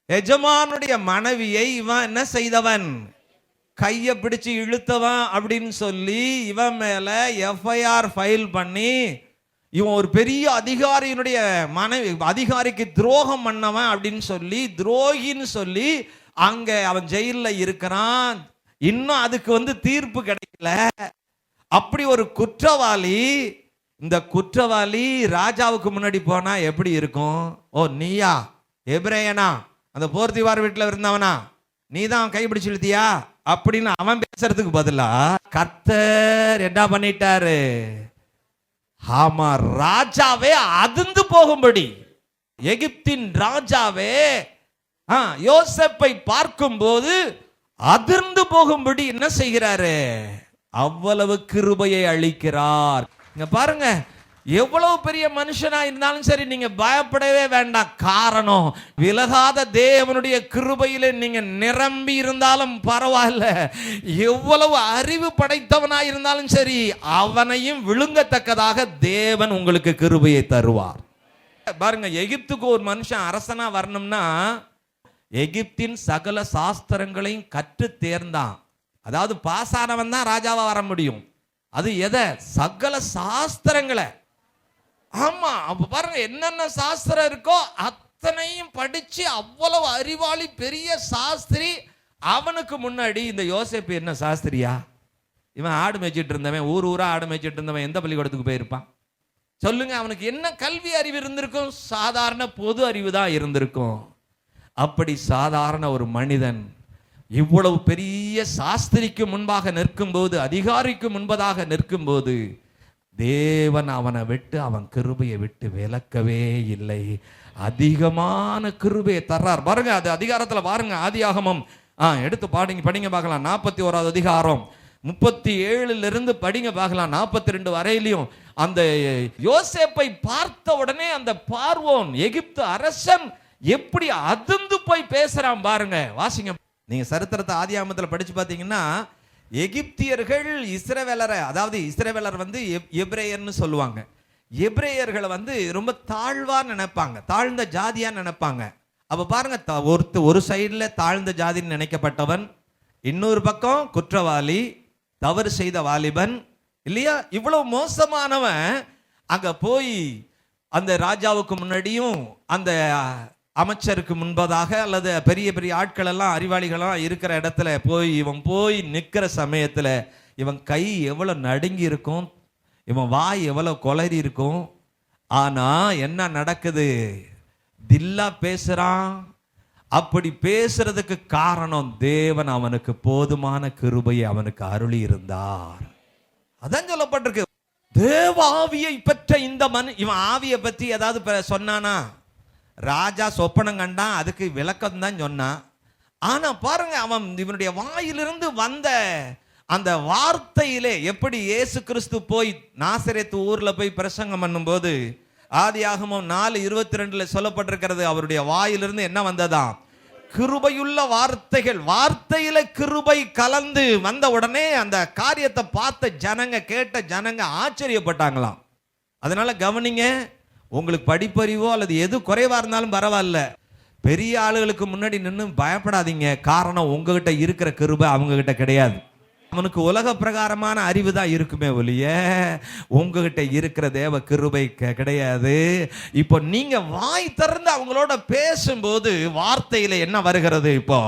எஜமானுடைய மனைவியை இவன் என்ன செய்தவன்? கையை பிடிச்சு இழுத்தவன் அப்படின்னு சொல்லி இவன் மேல எஃப்ஐஆர் ஃபைல் பண்ணி, இவன் ஒரு பெரிய அதிகாரியினுடைய மனைவி, அதிகாரிக்கு துரோகம் பண்ணவன் அப்படின்னு சொல்லி, துரோகின்னு சொல்லி அங்க அவன் ஜெயில இருக்கிறான். இன்னும் அதுக்கு தீர்ப்பு கிடைக்கல. அப்படி ஒரு குற்றவாளி. இந்த குற்றவாளி ராஜாவுக்கு முன்னாடி போனா எப்படி இருக்கும்? ஓ, நீயா எபிரேயனா, அந்த போர்த்திபார் வீட்டுல இருந்தவனா, நீ தான் கைப்பிடிச்சு இழுத்தியா அப்படின்னு அவன் பேசுறதுக்கு பதிலா கர்த்தர் என்ன பண்ணிட்டாரு? ஆமா, ராஜாவே அதிர்ந்து போகும்படி, எகிப்தின் ராஜாவே யோசேப்பை பார்க்கும் போது அதிர்ந்து போகும்படி என்ன செய்கிறாரு? அவ்வளவு கிருபையை அளிக்கிறார். இங்க பாருங்க, எவ்வளவு பெரிய மனுஷனா இருந்தாலும் சரி, நீங்க பயப்படவே வேண்டாம். காரணம், விலகாத தேவனுடைய கிருபையில நீங்க நிரம்பி இருந்தாலும் பரவாயில்ல. எவ்வளவு அறிவு படைத்தவனா இருந்தாலும் சரி, அவனையும் விழுங்கத்தக்கதாக தேவன் உங்களுக்கு கிருபையை தருவார். பாருங்க, எகிப்துக்கு ஒரு மனுஷன் அரசனா வரணும்னா எகிப்தின் சகல சாஸ்திரங்களையும் கற்று தேர்ந்தான். அதாவது பாசானவன் தான் ராஜாவா வர முடியும். அது எதை? சகல சாஸ்திரங்களை. ஆமா, அப்ப பாருங்க, என்னென்ன சாஸ்திரம் இருக்கோ அத்தனையும் படிச்சு அவ்வளவு அறிவாளி பெரிய சாஸ்திரி அவனுக்கு முன்னாடி இந்த யோசேப்பு என்ன சாஸ்திரியா? இவன் ஆடு மேய்ச்சிட்டு இருந்தவன், ஊர் ஊரா ஆடு மேய்ச்சிட்டு இருந்தவன் எந்த பள்ளிக்கூடத்துக்கு போயிருப்பான் சொல்லுங்க? அவனுக்கு என்ன கல்வி அறிவு இருந்திருக்கும்? சாதாரண பொது அறிவு தான் இருந்திருக்கும். அப்படி சாதாரண ஒரு மனிதன் இவ்வளவு பெரிய சாஸ்திரிக்கு முன்பாக நிற்கும் போது, அதிகாரிக்கு முன்பதாக நிற்கும் போது, தேவன் அவனை விட்டு, அவன் கிருபையை விட்டு விலக்கவே இல்லை. அதிகமான கிருபையை தர்றார் பாருங்க. அது அதிகாரத்துல பாருங்க, ஆதியாகமம் எடுத்து படிங்க பார்க்கலாம். 41வது அதிகாரம் 37 படிங்க பார்க்கலாம். 42 வரையிலையும் அந்த யோசேப்பை பார்த்த உடனே அந்த பார்வோன் எகிப்து அரசன் எப்படி அதிர்ந்து போய் பேசுறான் பாருங்க. வாசிங்க நீங்க சரித்திரத்தை ஆதியாகமத்தில் படிச்சு பார்த்தீங்கன்னா, எகிப்தியர்கள் இஸ்ரவேலரை, அதாவது இஸ்ரவேலர் எபிரேயர்னு சொல்லுவாங்க. எபிரேயர்களை ரொம்ப தாழ்வா நினைப்பாங்க, தாழ்ந்த ஜாதியா நினைப்பாங்க. அப்ப பாருங்க, ஒரு சைடுல தாழ்ந்த ஜாதின்னு நினைக்கப்பட்டவன், இன்னொரு பக்கம் குற்றவாளி, தவறு செய்த வாலிபன் இல்லையா? இவ்வளவு மோசமானவன் அங்க போய் அந்த ராஜாவுக்கு முன்னாடியும் அந்த அமைச்சருக்கு முன்பதாக அல்லது பெரிய பெரிய ஆட்கள் எல்லாம் அறிவாளிகளாம் இருக்கிற இடத்துல இவன் போய் நிற்கிற சமயத்துல இவன் கை எவ்வளவு நடுங்கி இருக்கும், இவன் வாய் எவ்வளவு கொளறி இருக்கும். ஆனா என்ன நடக்குது? தில்லா பேசுறான். அப்படி பேசுறதுக்கு காரணம் தேவன் அவனுக்கு போதுமான கிருபையை அவனுக்கு அருளி இருந்தார். அதான் சொல்லப்பட்டிருக்கு. தேவ ஆவியை பெற்ற இந்த இவன் ஆவியை பத்தி ஏதாவது சொன்னானா? ராஜா சொப்பனம் கண்டான், அதுக்கு விளக்கம் தான் சொன்னான். ஆனா பாருங்க, அவன் இவனுடைய வாயிலிருந்து வந்த அந்த வார்த்தையிலே எப்படி இயேசு கிறிஸ்து போய் நாசரேத்து ஊர்ல போய் பிரசங்கம் பண்ணும்போது ஆதியாகமம் 4:22 சொல்லப்பட்டிருக்கிறது, அவருடைய வாயிலிருந்து என்ன வந்ததாம்? கிருபையுள்ள வார்த்தைகள். வார்த்தையில கிருபை கலந்து வந்த உடனே அந்த காரியத்தை பார்த்த ஜனங்க, கேட்ட ஜனங்க ஆச்சரியப்பட்டாங்களாம். அதனால கவனிங்க, உங்களுக்கு படிப்பறிவோ அல்லது எது குறைவா இருந்தாலும் பரவாயில்ல, பெரிய ஆளுகளுக்கு முன்னாடி நின்று பயப்படாதீங்க. காரணம், உங்ககிட்ட இருக்கிற கிருபை அவங்க கிட்ட கிடையாது. அவனுக்கு உலக பிரகாரமான அறிவு தான் இருக்குமே ஒழிய உங்ககிட்ட இருக்கிற தேவ கிருபை கிடையாது. இப்போ நீங்க வாய் திறந்து அவங்களோட பேசும்போது வார்த்தையில என்ன வருகிறது? இப்போ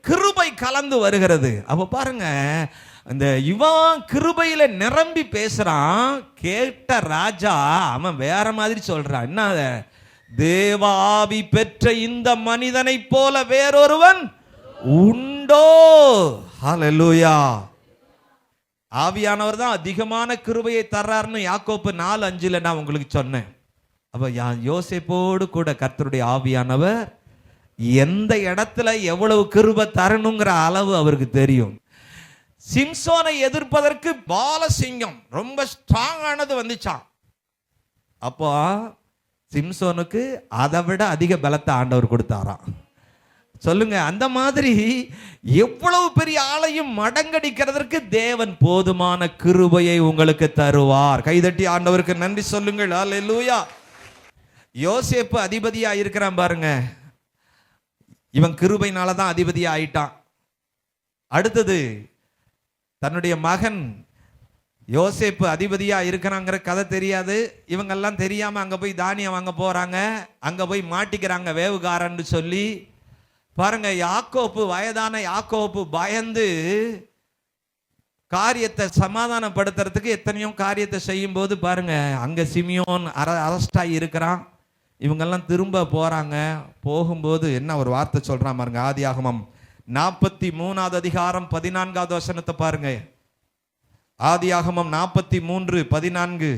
கிருபை கலந்து வருகிறது. அப்ப பாருங்க, இந்த இவன் கிருபையில நிரம்பி பேசுறான். கேட்ட ராஜா அவன் வேற மாதிரி சொல்றான். என்ன? தேவ ஆவி பெற்ற இந்த மனிதனை போல வேறொருவன் உண்டோ? ஹல்லேலூயா. ஆவியானவர் தான் அதிகமான கிருபையை தர்றாருன்னு யாக்கோப்பு 4:5 நான் உங்களுக்கு சொன்னேன். அப்ப யோசேப்போடு கூட கர்த்தருடைய ஆவியானவர் எந்த இடத்துல எவ்வளவு கிருபை தரணுங்கிற அளவு அவருக்கு தெரியும். சிம்சோனை எதிர்ப்பதற்கு பாலசிங்கம் ரொம்ப ஸ்ட்ராங்கானது வந்துச்சான். அப்போ சிம்சோனுக்கு அதை விட அதிக பலத்தை ஆண்டவர் கொடுத்தாராம். சொல்லுங்க, அந்த மாதிரி எவ்வளவு பெரிய ஆளையும் மடங்கடிக்கிறதற்கு தேவன் போதுமான கிருபையை உங்களுக்கு தருவார். கைதட்டி ஆண்டவருக்கு நன்றி சொல்லுங்கள். அல்லேலூயா. யோசேப்பு அதிபதியா இருக்கிறான் பாருங்க. இவன் கிருபையினால தான் அதிபதியா ஆயிட்டான். அடுத்தது தன்னுடைய மகன் யோசேப்பு அதிபதியா இருக்கிறாங்கிற கதை தெரியாது. இவங்கெல்லாம் தெரியாம அங்க போய் தானியம் வாங்க போறாங்க. அங்க போய் மாட்டிக்கிறாங்க வேவுகாரன்னு சொல்லி. பாருங்க, யாக்கோப்பு, வயதான யாக்கோப்பு பயந்து காரியத்தை சமாதானப்படுத்துறதுக்கு எத்தனையோ காரியத்தை செய்யும் போது பாருங்க, அங்க சிமியோன் அரஸ்டாகி இருக்கிறான். இவங்கெல்லாம் திரும்ப போறாங்க. போகும்போது என்ன ஒரு வார்த்தை சொல்றான் பாருங்க. ஆதியாகமம் 43வது அதிகாரம் 14வது வசனத்தை பாருங்க. ஆதியாகமம் 43:14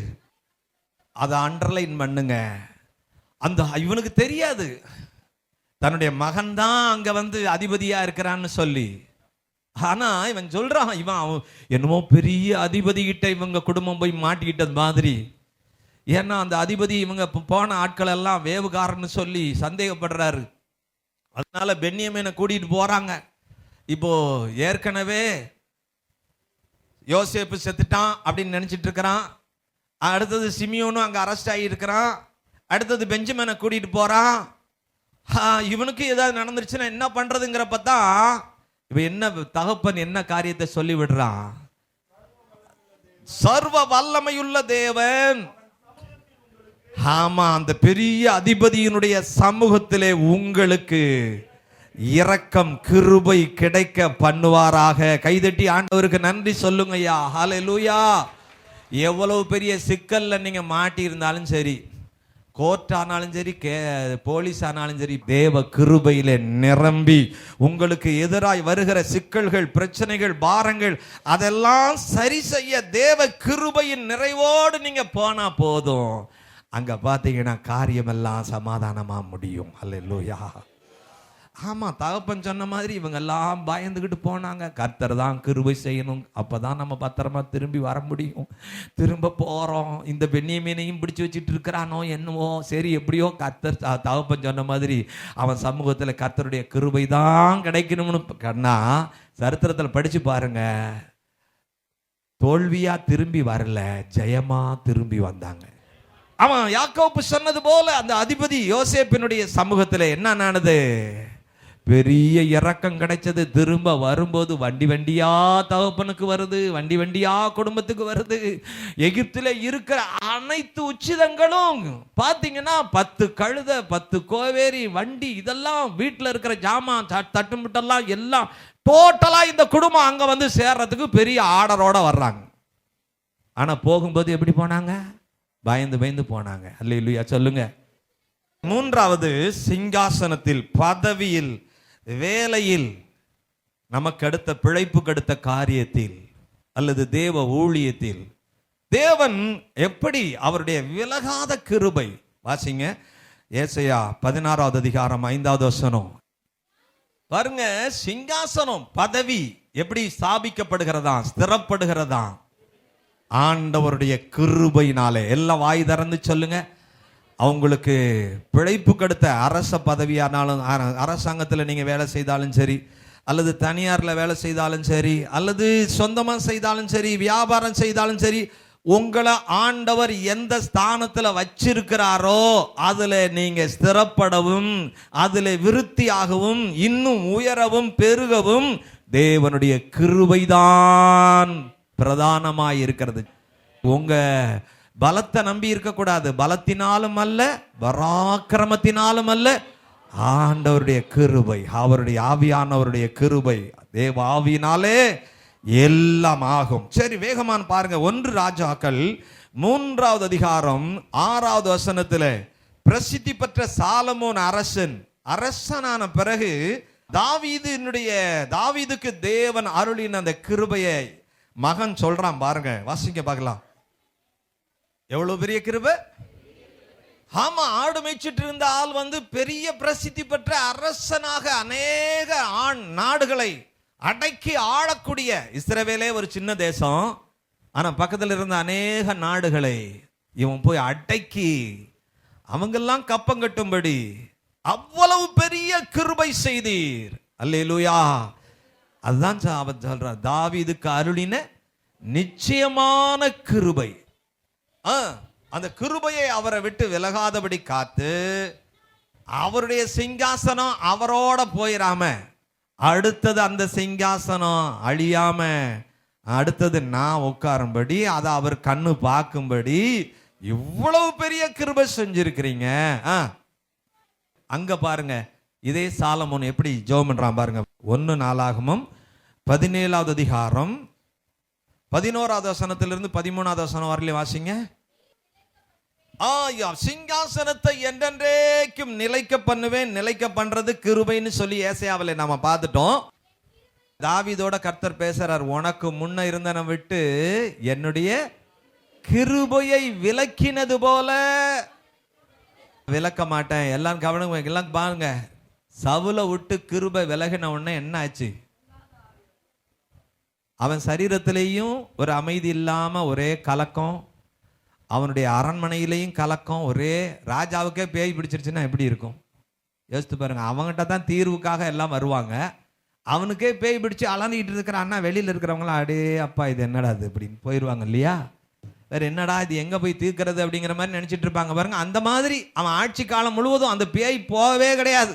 அதை அண்டர்லைன் பண்ணுங்க. அந்த இவனுக்கு தெரியாது தன்னுடைய மகன் தான் அங்க அதிபதியா இருக்கிறான்னு சொல்லி. ஆனா இவன் சொல்றான், இவன் என்னமோ பெரிய அதிபதி கிட்ட இவங்க குடும்பம் போய் மாட்டிக்கிட்டது மாதிரி. ஏன்னா அந்த அதிபதி இவங்க போன ஆட்கள் எல்லாம் வேவுகாரன்னு சொல்லி சந்தேகப்படுறாரு. அதனால பென்யமீனை கூட்டிட்டு போறாங்க. இப்போ ஏற்கனவே யோசேப்பு செத்துட்டான் அப்படின்னு நினைச்சிட்டு இருக்கிறான். அடுத்தது சிமியோனும் அங்க அரெஸ்ட் ஆகி இருக்கிறான். அடுத்தது பெஞ்சமினை கூட்டிட்டு போறான். இவனுக்கு ஏதாவது நடந்துருச்சுன்னா என்ன பண்றதுங்கிறப்ப இவ என்ன தகப்பன் என்ன காரியத்தை சொல்லி விடுறான்? சர்வ வல்லமையுள்ள தேவன், ஆமா, அந்த பெரிய அதிபதியினுடைய சமூகத்திலே உங்களுக்கு இரக்கம் கிருபை கிடைக்க பண்ணுவாராக. கைதட்டி ஆண்டவருக்கு நன்றி சொல்லுங்க ஐயா. ஹல்லேலூயா. எவ்வளவு பெரிய சிக்கல்ல நீங்க மாட்டி இருந்தாலும் சரி, கோர்ட் ஆனாலும் சரி, போலீஸ் ஆனாலும் சரி, தேவ கிருபையில நிரம்பி உங்களுக்கு எதிராய் வருகிற சிக்கல்கள், பிரச்சனைகள், பாரங்கள் அதெல்லாம் சரி செய்ய தேவ கிருபையின் நிறைவோடு நீங்க போனா போதும். அங்க பாத்தீங்கன்னா காரியமெல்லாம் சமாதானமா முடியும். அல்லேலூயா. ஆமா, தகப்பன் சொன்ன மாதிரி இவங்க எல்லாம் பயந்துகிட்டு போனாங்க. கர்த்தர் தான் கிருபை செய்யணும், அப்பதான் நம்ம பத்திரமா திரும்பி வர முடியும். திரும்ப போறோம், இந்த பென்னியமீனையும் பிடிச்சு வச்சுட்டு இருக்கிறானோ என்னவோ, சரி எப்படியோ கர்த்தர் தகப்பன் சொன்ன மாதிரி அவன் சமூகத்துல கர்த்தருடைய கிருபை தான் கிடைக்கணும்னு கண்ணா சரித்திரத்தில் படிச்சு பாருங்க. தோல்வியா திரும்பி வரல, ஜெயமா திரும்பி வந்தாங்க. அவன் யாக்கோபு சொன்னது போல அந்த அதிபதி யோசேப்பினுடைய சமூகத்தில் என்ன ஆனது? பெரிய இரக்கம் கிடைச்சது. திரும்ப வரும்போது வண்டி வண்டியா தகப்பனுக்கு வருது, வண்டி வண்டியா குடும்பத்துக்கு வருது. எகிப்தில் இருக்கிற அனைத்து உச்சிதங்களும் பார்த்தீங்கன்னா 10 கழுத, 10 கோவேரி, வண்டி, இதெல்லாம் வீட்டில் இருக்கிற ஜாமான் தட்டுமுட்டெல்லாம் எல்லாம் டோட்டலா இந்த குடும்பம் அங்க வந்து சேர்றதுக்கு பெரிய ஆர்டரோட வர்றாங்க. ஆனா போகும்போது எப்படி போனாங்க? பயந்து பயந்து போனாங்க. அல்லேலூயா சொல்லுங்க. மூன்றாவது, சிங்காசனத்தில், பதவியில், வேலையில், நமக்கு அடுத்த பிழைப்புக்கு அடுத்த காரியத்தில் அல்லது தேவ ஊழியத்தில் தேவன் எப்படி அவருடைய விலகாத கிருபை. வாசிங்க ஏசாயா 16வது அதிகாரம் 5வது வசனம் பாருங்க. சிங்காசனம், பதவி எப்படி ஸ்தாபிக்கப்படுகிறதா, ஸ்திரப்படுகிறதா? ஆண்டவருடைய கிருபையினாலே. எல்லாம் வாய் திறந்து சொல்லுங்க. அவங்களுக்கு பிழைப்பு கடுத்த அரச பதவியானாலும், அரசாங்கத்தில் நீங்கள் வேலை செய்தாலும் சரி, அல்லது தனியாரில் வேலை செய்தாலும் சரி, அல்லது சொந்தமாக செய்தாலும் சரி, வியாபாரம் செய்தாலும் சரி, உங்களை ஆண்டவர் எந்த ஸ்தானத்தில் வச்சிருக்கிறாரோ அதில் நீங்கள் ஸ்திரப்படவும், அதில் விருத்தியாகவும், இன்னும் உயரவும் பெருகவும் தேவனுடைய கிருபைதான் பிரதானமாய் இருக்கிறது. உங்க பலத்தை நம்பி இருக்கக்கூடாது. பலத்தினாலும் அல்ல, பராக்கிரமத்தினாலும் அல்ல, ஆண்டவருடைய கிருபை, அவருடைய ஆவியானவருடைய கிருபை. தேவ ஆவியினாலே எல்லாம் ஆகும். சரி, வேகமான் பாருங்க. 1 ராஜாக்கள் 3வது அதிகாரம் 6வது வசனத்தில் பிரசித்தி பெற்ற சாலமோன் அரசனான பிறகு தாவீதுக்கு தேவன் அருளின அந்த கிருபையை மகன் சொல்றான் பாருங்க. வாசிங்க பார்க்கலாம். எவ்வளவு பெரிய கிருபை. ஆமா, ஆடு மேய்ச்சிட்டு இருந்த ஆள் வந்து பெரிய பிரசித்தி பெற்ற அரசனாக அநேக நாடுகளை அடக்கி ஆளக்கூடிய. இஸ்ரவேலே ஒரு சின்ன தேசம், ஆனா பக்கத்தில் இருந்த அநேக நாடுகளை இவன் போய் அடக்கி அவங்கெல்லாம் கப்பம் கட்டும்படி அவ்வளவு பெரிய கிருபை செய்தீர். அல்லேலூயா. அதுதான் அவன் சொல்றான், தாவீதுக்கு அருளின நிச்சயமான கிருபை. அந்த கிருபையை அவரை விட்டு விலகாதபடி காத்து, அவருடைய சிங்காசனம் அவரோட போயிடாம, அடுத்தது அந்த சிங்காசனம் அழியாம, அடுத்தது நான் உட்காரும்படி, அதை அவர் கண்ணு பார்க்கும்படி இவ்வளவு பெரிய கிருபை செஞ்சிருக்கிறீங்க. அங்க பாருங்க, இதே சாலமோன் எப்படி ஜெபம் பண்றான் பாருங்க. 1 நாளாகமம் 17வது அதிகாரம் 11வது வசனத்திலிருந்து 13வது வசனம் வரலையும் வாசிங்க. சிங்காசனத்தை என்றென்றைக்கும் நிலைக்க பண்ணுவேன். நிலைக்க பண்றது கிருபைன்னு சொல்லி ஏசாயாவில் நாம பார்த்துட்டோம். தாவீதோட கர்த்தர் பேசுறார், உனக்கு முன்ன இருந்தன விட்டு என்னுடைய கிருபையை விலக்கினது போல விலக்க மாட்டேன். எல்லாம் கவனம், எல்லாம் பாருங்க. சவுல விட்டு கிருபை விலகின உடனே என்ன ஆச்சு? அவன் சரீரத்திலேயும் ஒரு அமைதி இல்லாம ஒரே கலக்கம், அவனுடைய அரண்மனையிலையும் கலக்கம். ஒரே ராஜாவுக்கே பேய் பிடிச்சிருச்சுன்னா எப்படி இருக்கும் யோசித்து பாருங்க. அவங்ககிட்ட தான் தீர்வுக்காக எல்லாம் வருவாங்க, அவனுக்கே பேய் பிடிச்சு அலனிக்கிட்டு இருக்கிற அண்ணா வெளியில இருக்கிறவங்களாம் அடே அப்பா இது என்னடா அது அப்படின்னு போயிடுவாங்க இல்லையா? வேற என்னடா இது எங்க போய் தீர்க்கிறது அப்படிங்கிற மாதிரி நினைச்சிட்டு இருப்பாங்க பாருங்க. அந்த மாதிரி அவன் ஆட்சி காலம் முழுவதும் அந்த பேய் போகவே கிடையாது.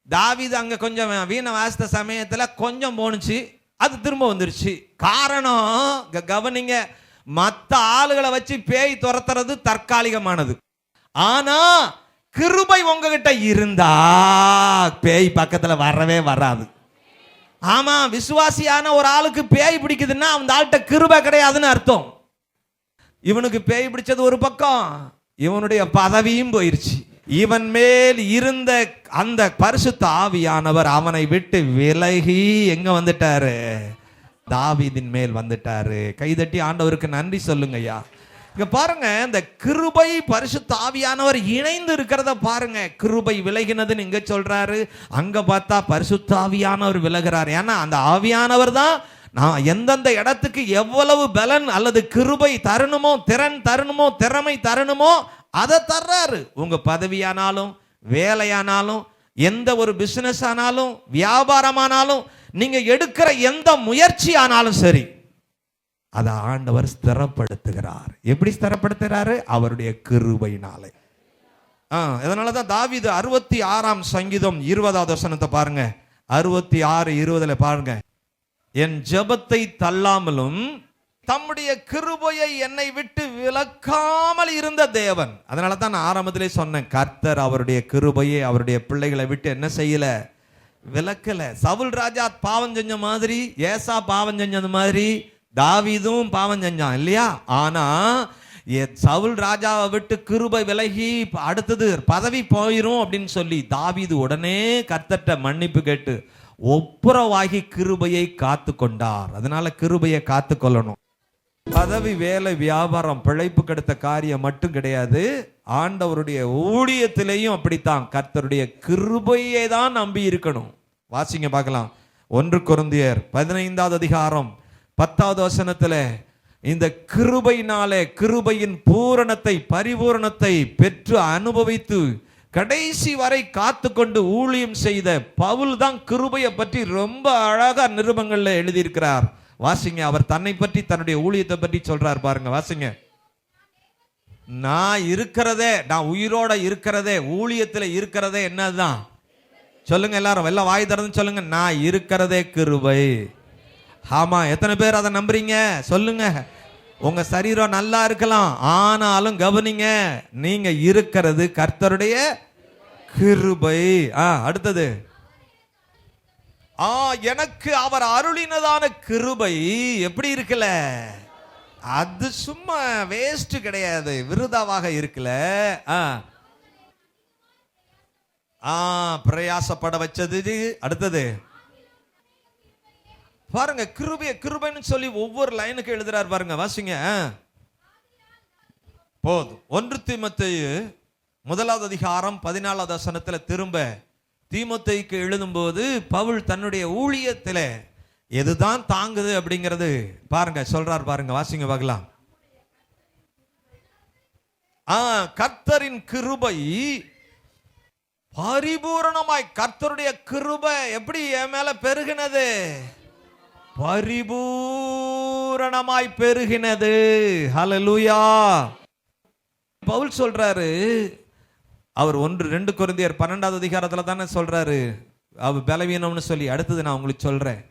தாவீது அங்க கொஞ்சம் வீண வாசித்த சமயத்துல கொஞ்சம் போனுச்சு, அது திரும்ப வந்துருச்சு. காரணம் கவனிங்க, மற்ற ஆளுகளை வச்சு பேய் துரத்துறது தற்காலிகமானது. ஆனா கிருபை உங்ககிட்ட இருந்தா பேய் பக்கத்துல வரவே வராது. ஆமா, விசுவாசியான ஒரு ஆளுக்கு பேய் பிடிக்குதுன்னா அந்த ஆள்கிட்ட கிருபை கிடையாதுன்னு அர்த்தம். இவனுக்கு பேய் பிடிச்சது ஒரு பக்கம், இவனுடைய பதவியும் போயிருச்சு. இவன் மேல் இருந்த அந்த பரிசுத்த ஆவியானவர் அவனை விட்டு விலகி எங்க வந்துட்டாரு? தாவீதின் மேல் வந்துட்டாரு. கைதட்டி ஆண்டவருக்கு நன்றி சொல்லுங்க ஐயா. இங்க பாருங்க, இந்த கிருபை பரிசுத்த ஆவியானவர் இணைந்து இருக்கிறத பாருங்க. கிருபை விலகினதுன்னு இங்க சொல்றாரு, அங்க பார்த்தா பரிசுத்த ஆவியானவர் விலகிறார். ஏன்னா அந்த ஆவியானவர் தான் நான் எந்தெந்த இடத்துக்கு எவ்வளவு பலன் அல்லது கிருபை தரணுமோ, திறன் தரணுமோ, திறமை தரணுமோ அதை தர்றாரு. உங்க பதவியானாலும், வேலையானாலும், எந்த ஒரு பிசினஸ் ஆனாலும், வியாபாரமானாலும், நீங்க எடுக்கிற எந்த முயற்சி ஆனாலும் சரி, அதை ஆண்டவர் ஸ்திரப்படுத்துகிறார். எப்படி ஸ்திரப்படுத்துகிறாரு? அவருடைய கிருபையினாலே. இதனாலதான் தாவீது 66ஆம் சங்கீதம் 20வது வசனத்தை பாருங்க. 66:20 பாருங்க. என் ஜெபத்தை தள்ளாமலும் தம்முடைய கிருபையை என்னை விட்டு விலக்காமல் இருந்த தேவன். அதனால தான் நான் ஆரம்பத்திலே சொன்னேன், கர்த்தர் அவருடைய கிருபையை அவருடைய பிள்ளைகளை விட்டு என்ன செய்யல? விலக்கல. சவுல் ராஜா பாவம் செஞ்ச மாதிரி, ஏசா பாவம் செஞ்சது மாதிரி தாவீதும் பாவம் செஞ்சான் இல்லையா? ஆனா சவுல் ராஜாவை விட்டு கிருபை விலகி அடுத்தது பதவி போயிரும் அப்படின்னு சொல்லி தாவீது உடனே கர்த்தர்ட்ட மன்னிப்பு கேட்டு ஒப்புரவாகி கிருபையை காத்து கொண்டார். அதனால கிருபையை காத்து கொள்ளணும். பதவி, வேலை, வியாபாரம், பிழைப்பு கெடுத்த காரியம் மட்டும் கிடையாது. ஆண்டவருடைய ஊழியத்திலேயும் அப்படித்தான். கர்த்தருடைய கிருபையை தான் நம்பி இருக்கணும். வாசிங்க பார்க்கலாம். 1 கொரிந்தியர் 15வது அதிகாரம் 10வது வசனத்துல இந்த கிருபையினாலே கிருபையின் பூரணத்தை, பரிபூரணத்தை பெற்று அனுபவித்து கடைசி வரை காத்து கொண்டு ஊழியம் செய்த பவுல் தான் கிருபையை பற்றி ரொம்ப அழகா நிருபங்கள்ல எழுதியிருக்கிறார். வாசிங்க. அவர் தன்னை பற்றி, தன்னுடைய ஊழியத்தை பற்றி சொல்றார் பாருங்க. வாசிங்க. நான் இருக்கிறதே, நான் உயிரோட இருக்கிறதே, ஊழியத்துல இருக்கிறதே என்னதுதான்? சொல்லுங்க எல்லாரும், எல்லாம் வாய் திறந்து சொல்லுங்க, நான் இருக்கிறதே கிருபை. ஆமா, எத்தனை பேர் அதை நம்புறீங்க? சொல்லுங்க. உங்க சரீரம் நல்லா இருக்கலாம், ஆனாலும் கவனிங்க, நீங்க இருக்கிறது கர்த்தருடைய கிருபை. அடுத்தது, எனக்கு அவர் அருளினதான கிருபை எப்படி இருக்குல்ல? அது சும்மா வேஸ்ட் கிடையாது, விருதாவாக இருக்குல்ல. பிரயாசப்பட வச்சது. அடுத்தது பாருங்க, கிருபைன்னு சொல்லி ஒவ்வொரு லைனுக்கு எழுதுறாரு பாருங்க. வாசிங்க. போதும். 1 தீமோத்தேயு 1வது அதிகாரம் 14வது வசனத்துல திரும்ப தீமோத்தேயுக்கு எழுதும்போது பவுல் தன்னுடைய ஊழியத்துல எதுதான் தாங்குது அப்படிங்கிறது பாருங்க சொல்றார் பாருங்க. வாசிங்க பார்க்கலாம். கர்த்தரின் கிருபை பரிபூரணமாய், கர்த்தருடைய கிருபை எப்படி என் மேல பெருகினது? பரிபூரணமாய் பெருகினது. ஹல்லேலூயா. பவுல் சொல்றாரு, அவர் 2 கொரிந்தியர் 12வது அதிகாரத்துல தானே சொல்றாரு அவர் பலவீனம்னு சொல்லி. அடுத்தது நான் உங்களுக்கு சொல்றேன்,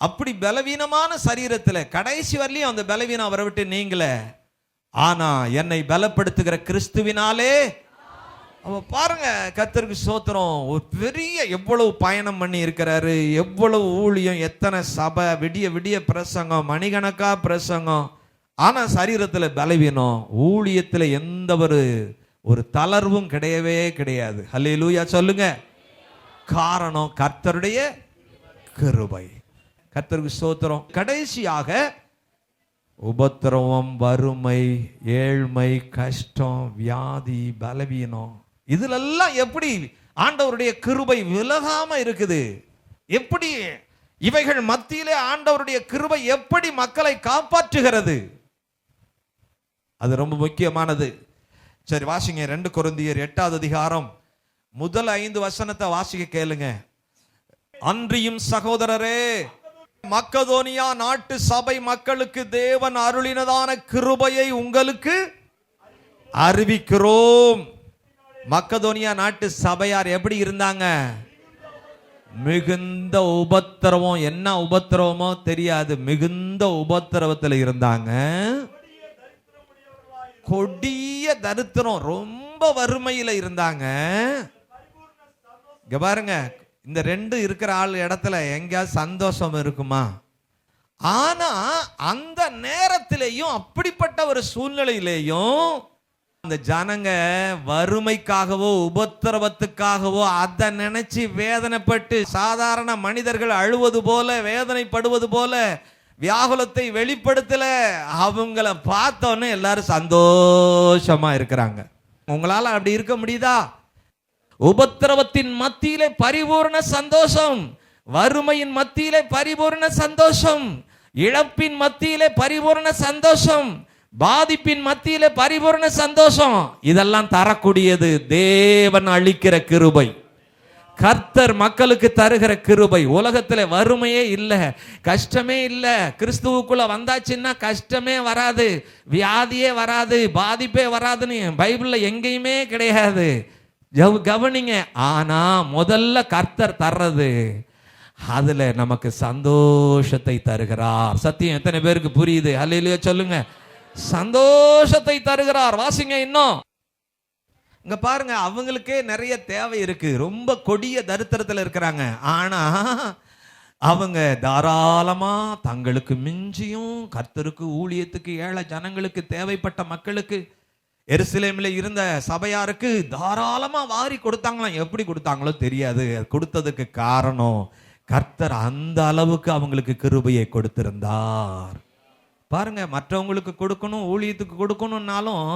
அப்படி பலவீனமான சரீரத்துல கடைசி வரலையும் அந்த பலவீனம் அவரை விட்டு நீங்கள, ஆனா என்னை பலப்படுத்துகிற கிறிஸ்துவினாலே. பாருங்க, கர்த்தருக்கு ஸ்தோத்திரம். ஒரு பெரிய எவ்வளவு பயணம் பண்ணி இருக்கிறாரு, எவ்வளவு ஊழியம், எத்தனை சபை, விடிய விடிய பிரசங்கம், மணிகணக்கா பிரசங்கம். ஆனா சரீரத்துல பலவீனம், ஊழியத்துல எந்த ஒரு தளர்வும் கிடையவே கிடையாது. ஹல்லேலூயா சொல்லுங்க. காரணம் கர்த்தருடைய கிருபை. கர்த்தருக்கு ஸ்தோத்திரம். கடைசியாக உபத்திரவம், வறுமை, ஏழ்மை, கஷ்டம், வியாதி, பலவீனம், இதுலெல்லாம் எப்படி ஆண்டவருடைய கிருபை விலகாம இருக்குது? எப்படி இவைகள் மத்தியிலே ஆண்டவருடைய கிருபை எப்படி மக்களை காப்பாற்றுகிறது? அது ரொம்ப முக்கியமானது. சரி வாசிங்க. 2 கொரிந்தியர் 8வது அதிகாரம் முதல் 5 வசனத்தை வாசிக்க கேளுங்க. அன்றியும் சகோதரரே, மக்கதோனியா நாட்டு சபை மக்களுக்கு தேவன் அருளினதான கிருபையை உங்களுக்கு அறிவிக்கிறோம். மக்கதோனியா நாட்டு சபையார் எப்படி இருந்தாங்க? மிகுந்த உபத்திரவம். என்ன உபத்திரவமோ தெரியாது, மிகுந்த உபத்திரவத்தில் இருந்தாங்க. கொடிய தரித்திரம், ரொம்ப ரொம்ப வறுமையில இருந்தாங்க. இங்க பாருங்க, இந்த ரெண்டு இருக்கிற ஆள் இடத்துல எங்கேயாவது சந்தோஷம் இருக்குமா? ஆனா அந்த நேரத்திலேயும், அப்படிப்பட்ட ஒரு சூழ்நிலையிலேயும் அந்த ஜனங்க வறுமைக்காகவோ உபத்திரவத்துக்காகவோ அதை நினைச்சு வேதனைப்பட்டு, சாதாரண மனிதர்கள் அழுவது போல வேதனைப்படுவது போல வியாகுலத்தை வெளிப்படுத்தல. அவங்கள பார்த்தோன்னே எல்லாரும் சந்தோஷமா இருக்கிறாங்க. உங்களால அப்படி இருக்க முடியுதா? உபத்திரவத்தின் மத்தியிலே பரிபூர்ண சந்தோஷம், வறுமையின் மத்தியிலே பரிபூர்ண சந்தோஷம், இழப்பின் மத்தியிலே பரிபூர்ண சந்தோஷம், பாதிப்பின் மத்தியிலே பரிபூர்ண சந்தோஷம். இதெல்லாம் தரக்கூடியது தேவன் அளிக்கிற கிருபை, கர்த்தர் மக்களுக்கு தருகிற கிருபை. உலகத்துல வறுமையே இல்லை, கஷ்டமே இல்லை. கிறிஸ்துவுக்குள்ள வந்தாச்சுன்னா கஷ்டமே வராது, வியாதியே வராது, பாதிப்பே வராதுன்னு பைபிள்ல எங்கேயுமே கிடையாது. கவனிங்க. ஆனா முதல்ல கர்த்தர் தர்றது, அதுல நமக்கு சந்தோஷத்தை தருகிறார். சத்தியம் எத்தனை பேருக்கு புரியுது? அல்லேலூயா சொல்லுங்க. சந்தோஷத்தை தருகிறார். வாசிங்க இன்னும். இங்க பாருங்க, அவங்களுக்கே நிறைய தேவை இருக்கு, ரொம்ப கொடிய தரித்திரத்தில் இருக்கிறாங்க. ஆனா அவங்க தாராளமா தங்களுக்கு மிஞ்சியும் கர்த்தருக்கு ஊழியத்துக்கு ஏழை ஜனங்களுக்கு தேவைப்பட்ட மக்களுக்கு எருசலேமில் இருந்த சபையாருக்கு தாராளமா வாரி கொடுத்தாங்களாம். எப்படி கொடுத்தாங்களோ தெரியாது. கொடுத்ததுக்கு காரணம் கர்த்தர் அந்த அளவுக்கு அவங்களுக்கு கிருபையை கொடுத்திருந்தார். பாருங்க, மற்றவங்களுக்கு கொடுக்கணும், ஊழியத்துக்கு கொடுக்கணும்னாலும்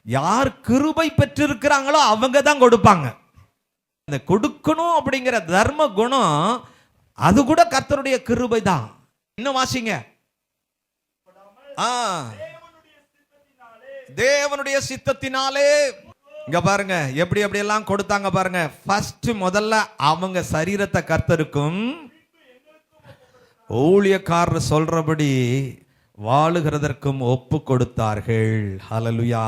யார் கிருபை பெற்றிருக்கிறாங்களோ அவங்க தான் கொடுப்பாங்க. இந்த கொடுக்கணும் அப்படிங்கிற தர்ம குணம் அது கூட கர்த்தருடைய கிருபை தான். இன்னும் வாசிங்க. தேவனுடைய சித்தத்தினாலே. இங்க பாருங்க எப்படி எப்படி எல்லாம் கொடுத்தாங்க பாருங்க. ஃபர்ஸ்ட் முதல்ல அவங்க சரீரத்தை கர்த்தருக்கும் ஊழியக்காரர் சொல்றபடி வாழுகிறதற்கும் ஒப்பு கொடுத்தார்கள். ஹல்லேலூயா.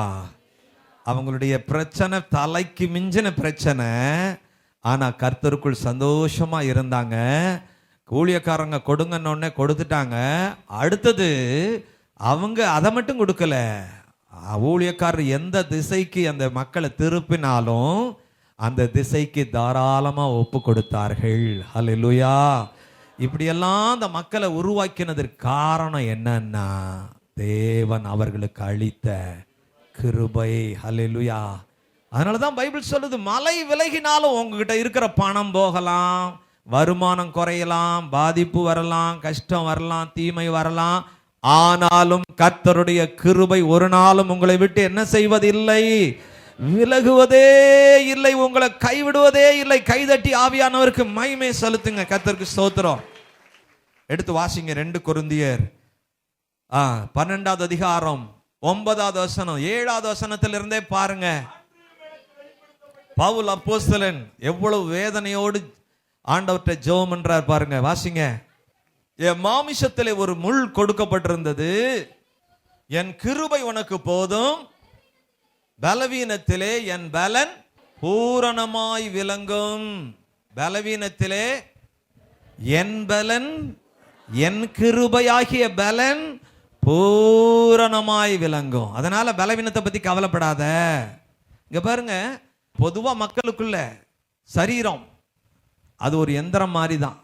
அவங்களுடைய பிரச்சனை தலைக்கு மிஞ்சின பிரச்சனை, ஆனா கர்த்தருக்குள் சந்தோஷமா இருந்தாங்க. ஊழியக்காரங்க கொடுங்கன்னு கொடுத்துட்டாங்க. அடுத்தது அவங்க அதை மட்டும் கொடுக்கல, ஊழியக்காரர் எந்த திசைக்கு அந்த மக்களை திருப்பினாலும் அந்த திசைக்கு தாராளமா ஒப்பு கொடுத்தார்கள். ஹல்லேலூயா. இப்படியெல்லாம் அந்த மக்களை உருவாக்கினதற்கு காரணம் என்னன்னா தேவன் அவர்களுக்கு அளித்த கிருபை. ஹல்லேலூயா. அதனாலதான் பைபிள் சொல்லுது, மலை விலகினாலும் உங்ககிட்ட இருக்கிற பணம் போகலாம், வருமானம் குறையலாம், பாதிப்பு வரலாம், கஷ்டம் வரலாம், தீமை வரலாம், ஆனாலும் கர்த்தருடைய கிருபை ஒரு நாளும் உங்களை விட்டு என்ன செய்வதில்லை, விலகுவதே இல்லை, உங்களை கைவிடுவதே இல்லை. கைதட்டி ஆவியானவருக்கு மகிமை செலுத்துங்க. கர்த்தருக்கு ஸ்தோத்திரம். எடுத்து வாசிங்க 2 கொரிந்தியர் 12வது அதிகாரம் 9வது வசனம் 7வது வசனத்திலிருந்தே பாருங்க. பவுல் அப்போஸ்தலன் எவ்வளவு வேதனையோடு ஆண்டவர்கிட்ட ஜெபம் பண்றார் பாருங்க. வாசிங்க. என் மாமிசத்திலே ஒரு முள் கொடுக்கப்பட்டிருந்தது, என் கிருபை உனக்கு போதும், பலவீனத்திலே என் பலன் பூரணமாய் விளங்கும். பலவீனத்திலே என் பலன், என் கிருபையாகிய பலன் பூரணமாய் விளங்கும். அதனால பலவீனத்தை பத்தி கவலைப்படாத. இங்க பாருங்க, பொதுவா மக்களுக்குள்ள சரீரம் அது ஒரு எந்திரம் மாதிரி தான்.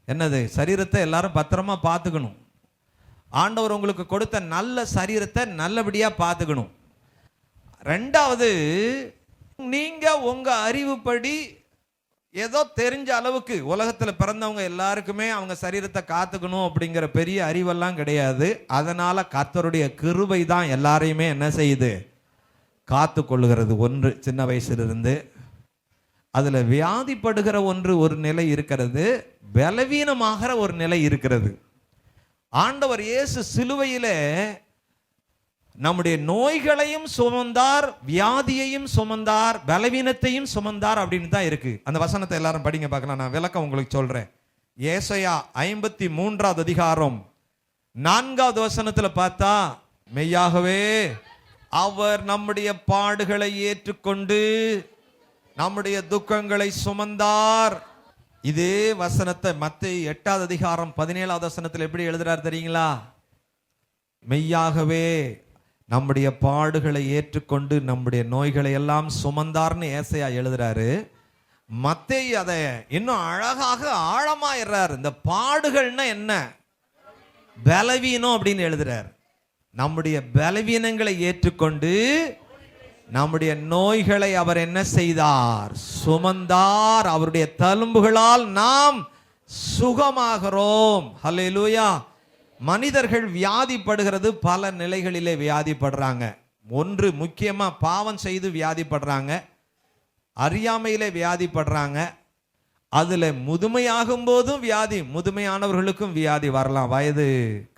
என்னது? சரீரத்தை எல்லாரும் பத்திரமா பார்த்துக்கணும். ஆண்டவர் உங்களுக்கு கொடுத்த நல்ல சரீரத்தை நல்லபடியா பார்த்துக்கணும். ரெண்டாவது, நீங்க உங்க அறிவுப்படி ஏதோ தெரிஞ்ச அளவுக்கு, உலகத்தில் பிறந்தவங்க எல்லாருக்குமே அவங்க சரீரத்தை காத்துக்கணும் அப்படிங்கிற பெரிய அறிவெல்லாம் கிடையாது. அதனால கர்த்தருடைய கிருபை தான் எல்லாரையுமே என்ன செய்யுது, காத்து கொள்ளுகிறது. ஒன்று, சின்ன வயசிலிருந்து அதுல வியாதிப்படுகிற ஒரு நிலை இருக்கிறது, பலவீனமாகிற ஒரு நிலை இருக்கிறது. ஆண்டவர் இயேசு சிலுவையிலே நம்முடைய நோய்களையும் சுமந்தார், வியாதியையும் சுமந்தார், பலவீனத்தையும் சுமந்தார் அப்படின்னு தான் இருக்கு. அந்த வசனத்தை எல்லாரும் படிங்க பார்க்கலாம். நான் விளக்கம் உங்களுக்கு சொல்றேன். ஏசாயா 53வது அதிகாரம் 4வது வசனத்துல பார்த்தா, மெய்யாகவே அவர் நம்முடைய பாடுகளை ஏற்றுக்கொண்டு நம்முடைய துக்கங்களை சுமந்தார். இதே வசனத்தை மத்தேயு 8வது அதிகாரம் 17வது வசனத்தில் எப்படி எழுதுறார் தெரியுங்களா? மெய்யாகவே நம்முடைய பாடுகளை ஏற்றுக்கொண்டு நம்முடைய நோய்களை எல்லாம் சுமந்தார்னு ஏசாயா எழுதுறாரு. மத்தேயு அதை இன்னும் அழகாக ஆழமாயிடுறாரு. இந்த பாடுகள்னா என்ன? பலவீனம் அப்படின்னு எழுதுறார். நம்முடைய பலவீனங்களை ஏற்றுக்கொண்டு நம்முடைய நோய்களை அவர் என்ன செய்தார்? சுமந்தார். அவருடைய தழும்புகளால் நாம் சுகமாகிறோம். ஹல்லேலூயா. மனிதர்கள் வியாதிப்படுகிறது பல நிலைகளிலே வியாதிப்படுறாங்க. ஒன்று, முக்கியமா பாவம் செய்து வியாதிப்படுறாங்க, அறியாமையிலே வியாதிப்படுறாங்க. அதுல முதுமையாகும் போதும் வியாதி, முதுமையானவர்களுக்கும் வியாதி வரலாம், வயது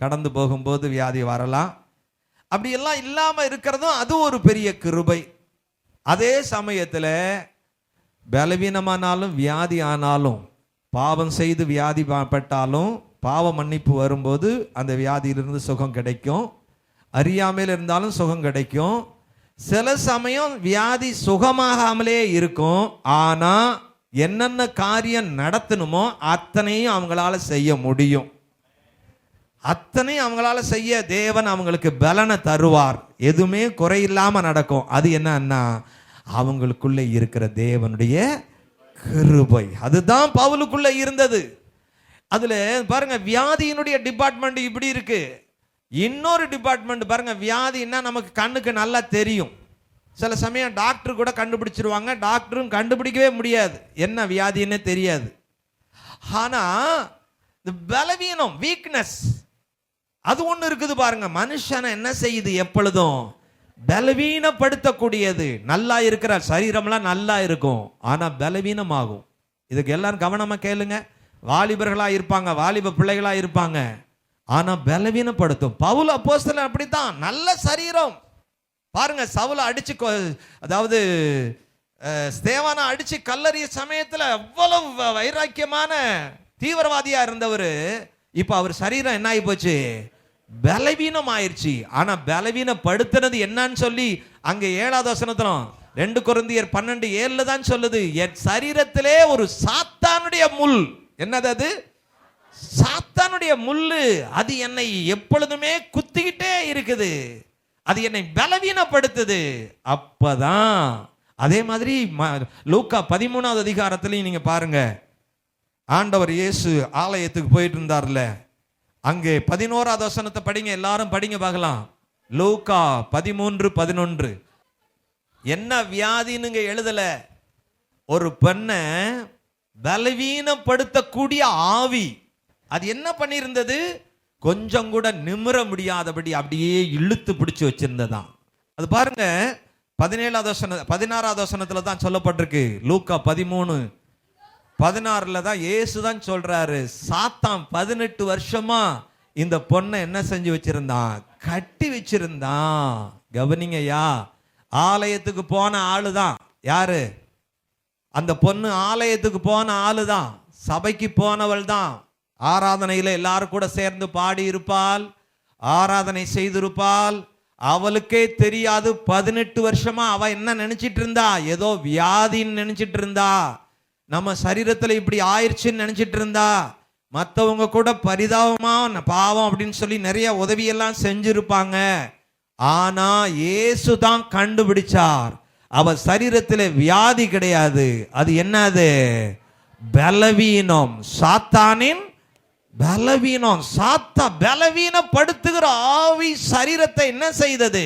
கடந்து போகும்போது வியாதி வரலாம். அப்படியெல்லாம் இல்லாம இருக்கிறதும் அது ஒரு பெரிய கிருபை. அதே சமயத்துல பலவீனமானாலும் வியாதி ஆனாலும், பாவம் செய்து வியாதி பட்டாலும் பாவ மன்னிப்பு வரும்போது அந்த வியாதியிலிருந்து சுகம் கிடைக்கும். அறியாமையில் இருந்தாலும் சுகம் கிடைக்கும். சில சமயம் வியாதி சுகமாகாமலே இருக்கும். ஆனா என்னென்ன காரியம் நடத்தணுமோ அத்தனையும் அவங்களால செய்ய முடியும். அத்தனையும் அவங்களால செய்ய தேவன் அவங்களுக்கு பலனை தருவார். எதுவுமே குறையில்லாம நடக்கும். அது என்னன்னா அவங்களுக்குள்ள இருக்கிற தேவனுடைய கிருபை. அதுதான் பவுலுக்குள்ள இருந்தது. அதுல பாருங்க, வியாதியினுடைய டிபார்ட்மெண்ட் இப்படி இருக்கு. இன்னொரு டிபார்ட்மெண்ட் பாருங்க, வியாதின்னா நமக்கு கண்ணுக்கு நல்லா தெரியும். சில சமயம் டாக்டர் கூட கண்டுபிடிச்சிருவாங்க, டாக்டரும் கண்டுபிடிக்கவே முடியாது, என்ன வியாதின்னு தெரியாது. ஆனா பலவீனம், வீக்னஸ், அது ஒண்ணு இருக்குது பாருங்க. மனுஷனை என்ன செய்யுது? எப்பொழுதும் பலவீனப்படுத்தக்கூடியது. நல்லா இருக்கிற சரீரம்லாம் நல்லா இருக்கும், ஆனா பலவீனமாகும். இதுக்கு எல்லாரும் கவனமா கேளுங்க. வாலிபர்களா இருப்பாங்க, வாலிப பிள்ளைகளா இருப்பாங்க, ஆனா பலவீனப்படுத்தும். பவுல் அப்போஸ்தலன் அப்படித்தான், நல்ல சரீரம் பாருங்க. சவுலை அடிச்சு, அதாவது ஸ்தேவானை அடிச்சு கல்லறிய சமயத்துல அவ்வளவு வைராக்கியமான தீவிரவாதியா இருந்தவர், இப்ப அவர் சரீரம் என்ன ஆகி போச்சு? பலவீனம் ஆயிடுச்சு. ஆனா பலவீனப்படுத்தினது என்னன்னு சொல்லி அங்க 7வது வசனத்துல 2 கொரிந்தியர் 12:7 தான் சொல்லுது, என் சரீரத்திலே ஒரு சாத்தானுடைய முள். என்னது அது? சாத்தானுடைய முள்ளு. அது என்னை எப்பொழுதுமே குத்திக்கிட்டே இருக்குது, அது என்னை பலவீனப்படுத்துது. அப்பதான் அதே மாதிரி லூக்கா 13வது அதிகாரத்திலையும் நீங்க பாருங்க, ஆண்டவர் இயேசு ஆலயத்துக்கு போயிட்டு இருந்தார்ல, அங்கே 11வது வசனத்தை படிங்க, எல்லாரும் படிங்க பார்க்கலாம். லூக்கா 13:11. என்ன வியாதின்னு எழுதல, ஒரு பெண்ணை பலவீனப்படுத்தக்கூடிய ஆவி அது என்ன பண்ணியிருந்தது? கொஞ்சம் கூட நிமிர முடியாதபடி அப்படியே இழுத்து பிடிச்சு வச்சிருந்ததான். அது பாருங்க 16வது வசனத்துல தான் சொல்லப்பட்டிருக்கு. லூக்கா 13:16 தான் இயேசு தான் சொல்றாரு, சாத்தான் 18 வருஷமா இந்த பொண்ணை என்ன செஞ்சு வச்சிருந்தான்? கட்டி வச்சிருந்தான். கவனிங்கய்யா, ஆலயத்துக்கு போன ஆளுதான் யாரு? அந்த பொண்ணு ஆலயத்துக்கு போன ஆளுதான், சபைக்கு போனவள் தான். ஆராதனையில எல்லாரும் கூட சேர்ந்து பாடி இருப்பாள், ஆராதனை செய்திருப்பாள். அவளுக்கே தெரியாது 18 வருஷமா அவ என்ன நினைச்சிட்டு இருந்தா? ஏதோ வியாதின்னு நினைச்சிட்டு இருந்தா, நம்ம சரீரத்துல இப்படி ஆயிடுச்சுன்னு நினைச்சிட்டு இருந்தா. மற்றவங்க கூட பரிதாபமா பாவம் அப்படின்னு சொல்லி நிறைய உதவியெல்லாம் செஞ்சிருப்பாங்க. ஆனா இயேசு தான் கண்டுபிடிச்சார், அவ சரீரத்தில் வியாதி கிடையாது, அது என்னது? பலவீனம், சாத்தானின் பலவீனம். பலவீனப்படுத்துகிற ஆவி சரீரத்தை என்ன செய்தது?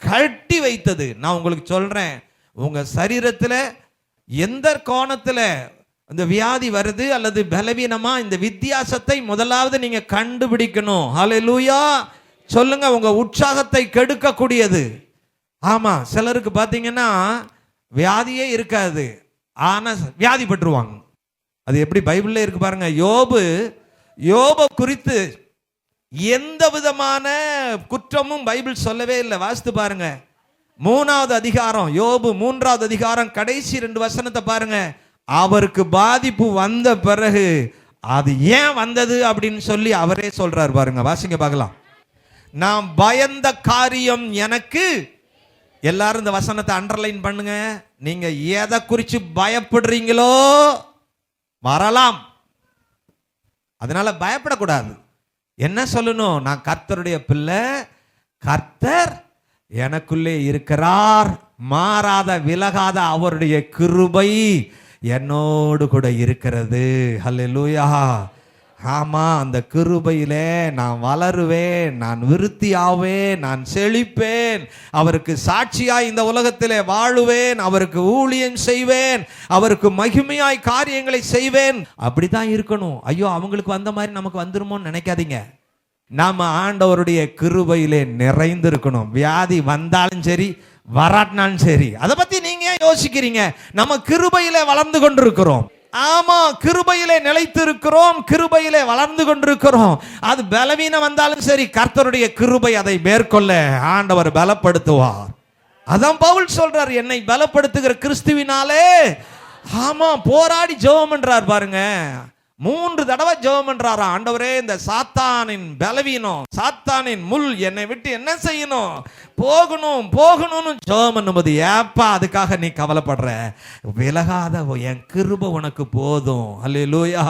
கட்டி வைத்தது. நான் உங்களுக்கு சொல்றேன், உங்க சரீரத்தில் எந்த கோணத்துல இந்த வியாதி வருது அல்லது பலவீனமா, இந்த வித்தியாசத்தை முதலாவது நீங்க கண்டுபிடிக்கணும். ஹல்லேலூயா சொல்லுங்க. உங்க உற்சாகத்தை கெடுக்கக்கூடியது. ஆமா, சிலருக்கு பாத்தீங்கன்னா வியாதியே இருக்காது, ஆனா வியாதிப்பட்டுருவாங்க. அது எப்படி பைபிள்ல இருக்கு பாருங்க. யோபு குறித்து எந்த விதமான குற்றமும் பைபிள் சொல்லவே இல்லை. வாசித்து பாருங்க, 3வது அதிகாரம், யோபு 3வது அதிகாரம் கடைசி 2 வசனத்தை பாருங்க. அவருக்கு பாதிப்பு வந்த பிறகு அது ஏன் வந்தது அப்படின்னு சொல்லி அவரே சொல்றாரு பாருங்க. வாசிங்க பார்க்கலாம். நான் பயந்த காரியம் எனக்கு, எல்லாரும் இந்த வசனத்தை அண்டர்லைன் பண்ணுங்க. நீங்க எதை குறிச்சு பயப்படுறீங்களோ வரலாம், அதனால பயப்படக்கூடாது. என்ன சொல்லணும்? நான் கர்த்தருடைய பிள்ளை, கர்த்தர் எனக்குள்ளே இருக்கிறார், மாறாத விலகாத அவருடைய கிருபை என்னோடு கூட இருக்கிறது. ஹல்லேலூயா. ஆமா, அந்த கிருபையிலே நான் வளருவேன், நான் விருத்தியாவேன், நான் செழிப்பேன், அவருக்கு சாட்சியாய் இந்த உலகத்திலே வாழுவேன், அவருக்கு ஊழியம் செய்வேன், அவருக்கு மகிமையாய் காரியங்களை செய்வேன். அப்படிதான் இருக்கணும். ஐயோ, அவங்களுக்கு வந்த மாதிரி நமக்கு வந்துருமோன்னு நினைக்காதீங்க. நாம ஆண்டவருடைய கிருபையிலே நிறைந்து இருக்கணும். வியாதி வந்தாலும் சரி, வராட்டினாலும் சரி, அதை பத்தி நீங்க ஏன் யோசிக்கிறீங்க? நம்ம கிருபையிலே வளர்ந்து கொண்டிருக்கிறோம். ஆமா, கிருபையிலே நிலைத்து இருக்கிறோம், கிருபையிலே வளர்ந்து கொண்டிருக்கிறோம். அது பலவீனம் வந்தாலும் சரி, கர்த்தருடைய கிருபை அதை மேற்கொள்ள ஆண்டவர் பலப்படுத்துவார். அதான் பவுல் சொல்றார், என்னை பலப்படுத்துகிற கிறிஸ்துவினாலே. ஆமா, போராடி ஜெபம் பண்றார் பாருங்க. 3 தடவை ஜெபம் பண்றாரா, ஆண்டவரே இந்த சாத்தானின் பலவீனம், சாத்தானின் முள் என்னை விட்டு என்ன செய்யணும், போகணும்னு ஜெபம் பண்ணும்போது, ஏப்பா அதுக்காக நீ கவலைப்படுற, விலகாத என் கிருபை உனக்கு போதும். அல்லேலூயா.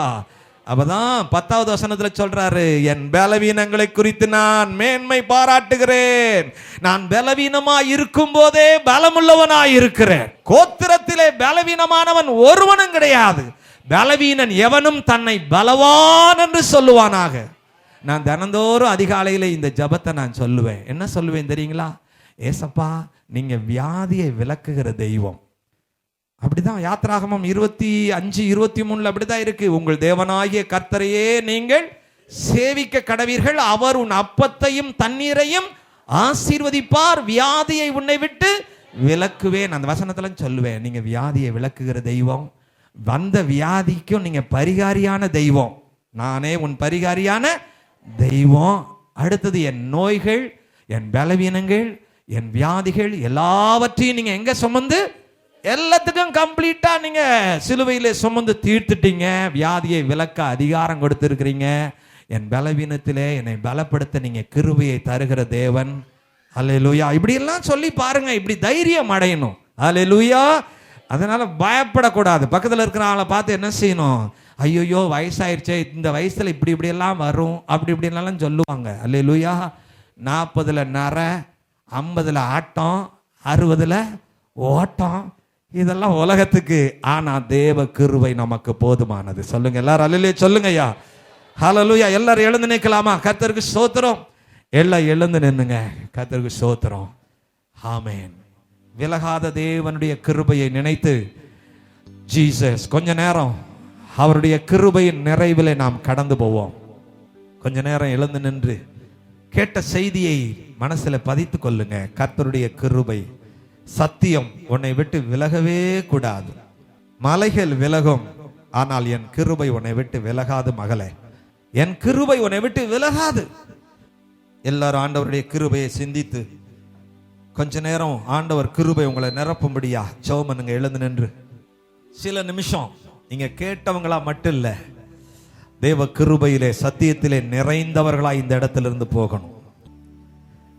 அப்பதான் 10வது வசனத்துல சொல்றாரு, என் பலவீனங்களை குறித்து நான் மேன்மை பாராட்டுகிறேன். நான் பலவீனமாய் இருக்கும் போதே பலமுள்ளவனாய் இருக்கிறேன். கோத்திரத்திலே பலவீனமானவன் ஒருவனும் கிடையாது. பலவீனன் எவனும் தன்னை பலவான் என்று சொல்லுவானாக. நான் தினந்தோறும் அதிகாலையில் இந்த ஜபத்தை நான் சொல்லுவேன். என்ன சொல்லுவேன் தெரியுங்களா? ஏசப்பா, நீங்க வியாதியை விலக்குகிற தெய்வம். அப்படிதான் யாத்ராகமம் 25:23 அப்படிதான் இருக்கு. உங்கள் தேவனாகிய கர்த்தரையே நீங்கள் சேவிக்க கடவீர்கள், அவர் உன் அப்பத்தையும் தண்ணீரையும் ஆசீர்வதிப்பார், வியாதியை உன்னை விட்டு விலக்குவேன். அந்த வசனத்துல சொல்லுவேன், நீங்க வியாதியை விலக்குகிற தெய்வம், வந்த வியாதிக்கும் நீங்க பரிகாரியான தெய்வம். நானே உன் பரிகாரியான தெய்வம். அடுத்தது, என் நோய்கள், என் பலவீனங்கள், என் வியாதிகள் எல்லாவற்றையும் நீங்க எங்க சுமந்து, எல்லாத்துக்கும் கம்ப்ளீட்டா நீங்க சிலுவையிலே சுமந்து தீர்த்துட்டீங்க. வியாதியை விலக்க அதிகாரம் கொடுத்திருக்கிறீங்க. என் பலவீனத்திலே என்னை பலப்படுத்த நீங்க கிருபையை தருகிற தேவன். அல்லேலூயா. இப்படி எல்லாம் சொல்லி பாருங்க, இப்படி தைரியம் அடையணும். அல்லேலூயா. அதனால பயப்படக்கூடாது. பக்கத்தில் இருக்கிற ஆளை பார்த்து என்ன செய்யணும், ஐயோயோ வயசாயிருச்சே, இந்த வயசுல இப்படி எல்லாம் வரும், அப்படி இப்படிலாம் சொல்லுவாங்க. அல்லேலூயா. 40ல் நர, 50ல் ஆட்டம், 60ல் ஓட்டம், இதெல்லாம் உலகத்துக்கு. ஆனா தேவ கிருபை நமக்கு போதுமானது. சொல்லுங்க எல்லாரும் அல்லேலூயா சொல்லுங்க ஐயா. ஹல்லேலூயா. எல்லாரும் எழுந்து நிற்கலாமா? கர்த்தருக்கு ஸ்தோத்திரம். எல்லாம் எழுந்து நின்னுங்க. கர்த்தருக்கு ஸ்தோத்திரம். ஆமென். விலகாத தேவனுடைய கிருபையை நினைத்து ஜீசஸ் கொஞ்ச நேரம் அவருடைய கிருபையின் நிறைவிலே நாம் கடந்து போவோம். கொஞ்ச நேரம் எழுந்து நின்று கேட்ட செய்தியை மனசுல பதித்து கொள்ளுங்க. கர்த்தருடைய கிருபை சத்தியம் உன்னை விட்டு விலகவே கூடாது. மலைகள் விலகும், ஆனால் என் கிருபை உன்னை விட்டு விலகாது மகளே. என் கிருபை உன்னை விட்டு விலகாது. எல்லாரும் ஆண்டவருடைய கிருபையை சிந்தித்து கொஞ்ச நேரம் ஆண்டவர் கிருபை உங்களை நிரப்பும்படியா ஜெபம் பண்ணுங்க. எழுந்து நின்று சில நிமிஷம் நீங்க கேட்டவங்களா மட்டும் இல்ல, தேவ கிருபையிலே சத்தியத்திலே நிறைந்தவர்களா இந்த இடத்திலிருந்து போகணும்.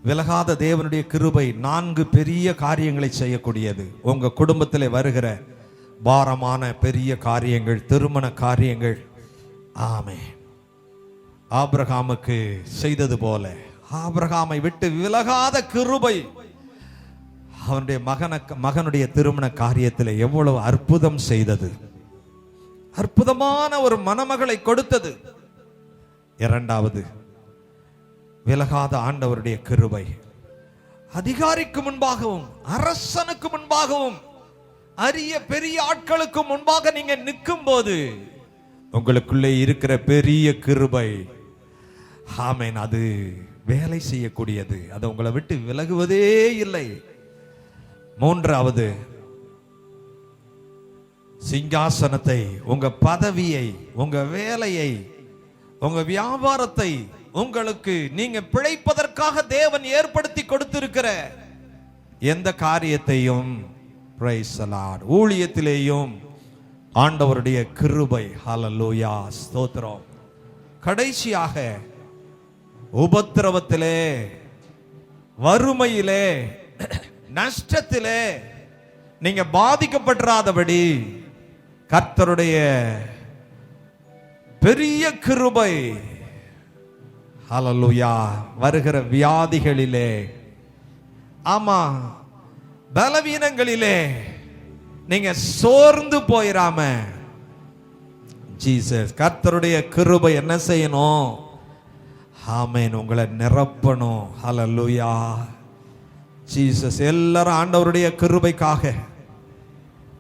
விலகாத தேவனுடைய கிருபை 4 பெரிய காரியங்களை செய்யக்கூடியது. உங்க குடும்பத்திலே வருகிற பாரமான பெரிய காரியங்கள், திருமண காரியங்கள். ஆமென். ஆபிரகாமுக்கு செய்தது போல ஆபிரகாமை விட்டு விலகாத கிருபை அவனுடைய மகனுடைய திருமண காரியத்தில் எவ்வளவு அற்புதம் செய்தது. அற்புதமான ஒரு மணமகளை கொடுத்தது. இரண்டாவது, விலகாத ஆண்டவருடைய கிருபை அதிகாரிக்கு முன்பாகவும், அரசனுக்கு முன்பாகவும், அரிய பெரிய ஆட்களுக்கு முன்பாக நீங்க நிற்கும் போது உங்களுக்குள்ளே இருக்கிற பெரிய கிருபை, ஆமென், அது வேலை செய்யக்கூடியது. அது உங்களை விட்டு விலகுவதே இல்லை. மூன்றாவது, சிங்காசனத்தை, உங்க பதவியை, உங்க வேலையை, உங்க வியாபாரத்தை, உங்களுக்கு நீங்க பிழைப்பதற்காக தேவன் ஏற்படுத்தி கொடுத்திருக்கிற எந்த காரியத்தையும், பிரைஸ் தி லார்ட், ஊழியத்திலேயும் ஆண்டவருடைய கிருபை. ஹல்லேலூயா, ஸ்தோத்திரம். கடைசியாக, உபத்திரவத்திலே, வறுமையிலே, நஷ்டத்திலே நீங்க பாதிக்கப்படாதபடி கர்த்தருடைய பெரிய கிருபை. ஹல்லேலூயா. வருகிற வியாதிகளிலே ஆமா, பலவீனங்களிலே நீங்க சோர்ந்து போயிராம, ஜீசஸ் கர்த்தருடைய கிருபை என்ன செய்யணும்? ஆமென், உங்களை நிரப்பணும். ஹல்லேலூயா. ஜீசஸ். எல்லாரும் ஆண்டவருடைய கிருபைக்காக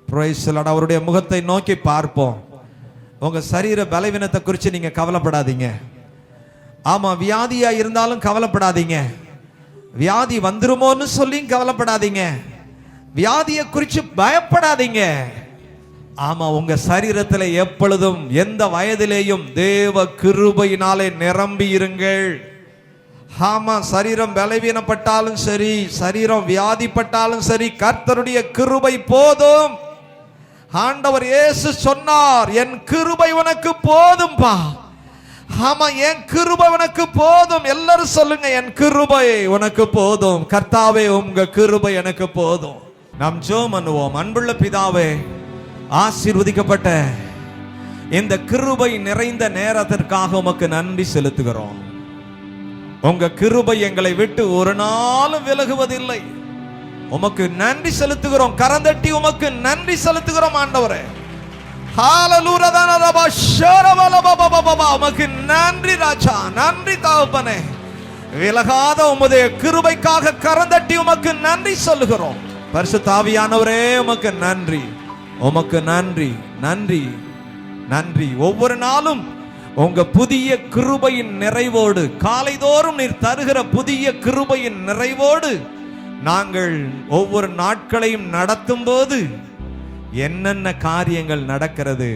பிரைஸ் தி லார்ட், அவருடைய முகத்தை நோக்கி பார்ப்போம். உங்க சரீர பலவீனத்தை குறித்து நீங்க கவலைப்படாதீங்க. ஆமா, வியாதியா இருந்தாலும் கவலைப்படாதீங்க. வியாதி வந்துருமோன்னு சொல்லி கவலைப்படாதீங்க. வியாதியை குறித்து பயப்படாதீங்க. ஆமா, உங்க சரீரத்தில் எப்பொழுதும் எந்த வயதிலேயும் தேவ கிருபையினாலே நிரம்பி இருங்கள். ஆமா, சரீரம் பலவீனப்பட்டாலும் சரி, சரீரம் வியாதிப்பட்டாலும் சரி, கர்த்தருடைய கிருபை போதும். ஆண்டவர் இயேசு சொன்னார், என் கிருபை உனக்கு போதும்பா. ஆமா, என் கிருபை உனக்கு போதும். எல்லாரும் சொல்லுங்க, என் கிருபை உனக்கு போதும். கர்த்தாவே, உங்க கிருபை எனக்கு போதும். நாம் ஜெபம் பண்ணுவோம். அன்புள்ள பிதாவே, ஆசீர்வதிக்கப்பட்ட இந்த கிருபை நிறைந்த நேரத்திற்காக உமக்கு நன்றி செலுத்துகிறோம். உங்க கிருபை எங்களை விட்டு ஒரு நாளும் விலகுவதில்லை. உமக்கு நன்றி செலுத்துகிறோம். கரந்தட்டி உமக்கு நன்றி செலுத்துகிறோம் ஆண்டவரே. உமக்கு நன்றி ராஜா, நன்றி தகப்பனே. விலகாத உம்முடைய கிருபைக்காக கரந்தட்டி உமக்கு நன்றி சொல்லுகிறோம். பரிசுத்த ஆவியானவரே, உமக்கு நன்றி, உமக்கு நன்றி, நன்றி, நன்றி. ஒவ்வொரு நாளும் உங்க புதிய கிருபையின் நிறைவோடு, காலைதோறும் நீர் தருகிற புதிய கிருபையின் நிறைவோடு நாங்கள் ஒவ்வொரு நாட்களையும் நடத்தும் போது என்னென்ன காரியங்கள் நடக்கிறது,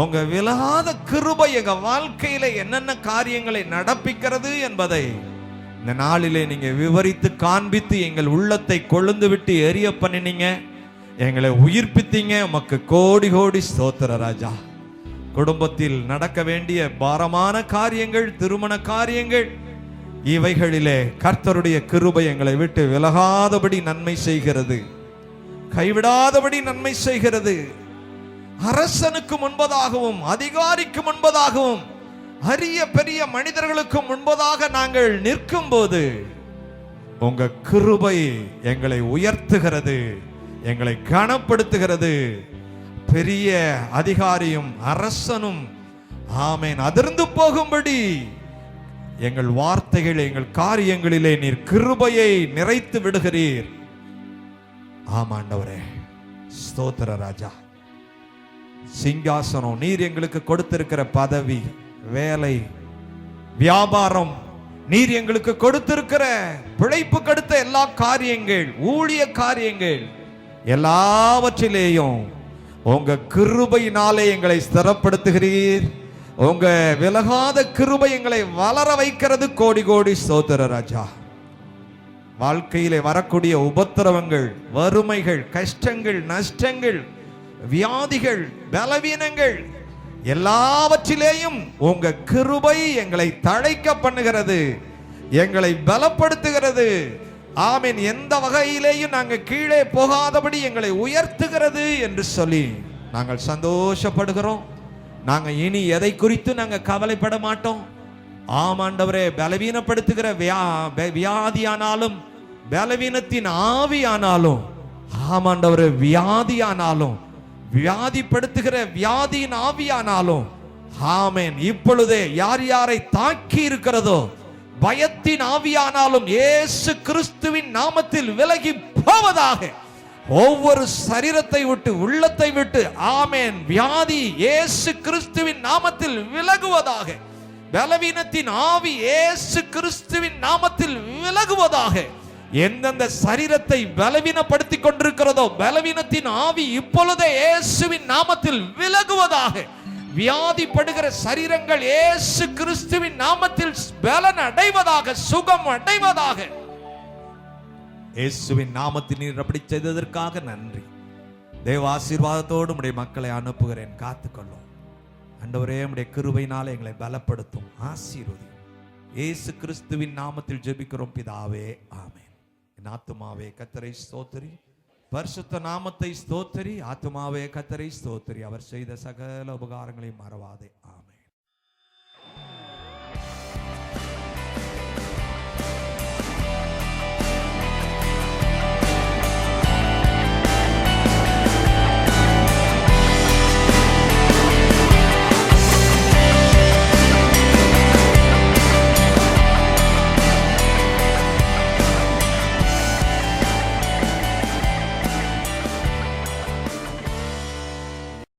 உங்க விலகாத கிருபை எங்க வாழ்க்கையில என்னென்ன காரியங்களை நடப்பிக்கிறது என்பதை இந்த நாளிலே நீங்க விவரித்து காண்பித்து எங்கள் உள்ளத்தை கொழுந்து விட்டு எரிய பண்ணினீங்க. எங்களை உயிர்ப்பித்தீங்க. உமக்கு கோடி கோடி ஸ்தோத்திர ராஜா. குடும்பத்தில் நடக்க வேண்டிய பாரமான காரியங்கள், திருமண காரியங்கள், இவைகளிலே கர்த்தருடைய கிருபை எங்களை விட்டு விலகாதபடி நன்மை செய்கிறது, கைவிடாதபடி நன்மை செய்கிறது. அரசனுக்கு முன்பதாகவும், அதிகாரிக்கு முன்பதாகவும், அரிய பெரிய மனிதர்களுக்கு முன்பதாக நாங்கள் நிற்கும் போது உங்க கிருபை எங்களை உயர்த்துகிறது, எங்களை கனப்படுத்துகிறது. பெரிய அதிகாரியும் அரசனும் ஆமென் அதிர்ந்து போகும்படி எங்கள் வார்த்தைகள், எங்கள் காரியங்களிலே நீர் கிருபையை நிறைத்து விடுகிறீர். ஆமாண்டவரே, ஸ்தோத்திர ராஜா. சிங்காசனம், நீர் எங்களுக்கு கொடுத்திருக்கிற பதவி, வேலை, வியாபாரம், நீர் எங்களுக்கு கொடுத்திருக்கிற பிழைப்பு கடுத்த எல்லா காரியங்கள், ஊழிய காரியங்கள், எல்லாவற்றிலேயும் உங்க கிருபையினாலே எங்களை ஸ்திரப்படுத்துகிறீர். உங்க விலகாத கிருபை எங்களை வளர வைக்கிறது. கோடி கோடி ஸ்தோத்திர ராஜா. வாழ்க்கையிலே வரக்கூடிய உபத்திரவங்கள், வறுமைகள், கஷ்டங்கள், நஷ்டங்கள், வியாதிகள், பலவீனங்கள் எல்லாவற்றிலேயும் உங்க கிருபை எங்களை தழைக்க பண்ணுகிறது, எங்களை பலப்படுத்துகிறது. ஆமென். எந்த வகையிலேயும் நாங்கள் கீழே போகாதபடி எங்களை உயர்த்துகிறது என்று சொல்லி நாங்கள் சந்தோஷப்படுகிறோம். நாங்கள் இனி எதை குறித்து நாங்கள் கவலைப்பட மாட்டோம். ஆமாண்டவரே, பலவீனப்படுத்துகிற வியாதியானாலும், பலவீனத்தின் ஆவியானாலும், ஆமாண்டவரே வியாதியானாலும், வியாதிப்படுத்துகிற வியாதியின் ஆவியானாலும், ஆமென், இப்பொழுதே யார் யாரை தாக்கி இருக்கிறதோ பயத்தின் ஆவியானாலும் இயேசு கிறிஸ்துவின் நாமத்தில் விலகி போவதாக. ஒவ்வொரு சரீரத்தை விட்டு, உள்ளத்தை விட்டு, ஆமென், வியாதி இயேசு கிறிஸ்துவின் நாமத்தில் விலகுவதாக. பலவீனத்தின் ஆவி இயேசு கிறிஸ்துவின் நாமத்தில் விலகுவதாக. எந்தெந்த சரீரத்தை பலவீனப்படுத்தி கொண்டிருக்கிறதோ பலவீனத்தின் ஆவி இப்பொழுதே இயேசுவின் நாமத்தில் விலகுவதாக. வியாதிப்படுகிற சரீரங்கள் இயேசு கிறிஸ்துவின் நாமத்தில் பலன் அடைவதாக, சுகம் அடைவதாக. இயேசுவின் நாமத்தில் நீர் அப்படி செய்ததற்காக நன்றி. தேவ ஆசீர்வாதத்தோடு உம்முடைய மக்களை அனுப்புகிறேன். காத்துக்கொள்ளும் ஆண்டவரே, உம்முடைய கிருபையினால் எங்களை பலப்படுத்தும், ஆசீர்வதியும். இயேசு கிறிஸ்துவின் நாமத்தில் ஜெபிக்கிறோம் பிதாவே, ஆமென். என் ஆத்துமாவே கர்த்தரை ஸ்தோத்திரி, பரிசுத்த நாமத்தை ஸ்தோத்திரி. ஆத்துமாவே கர்த்தரை ஸ்தோத்திரி, அவர் செய்த சகல உபகாரங்களையும் மறவாதே.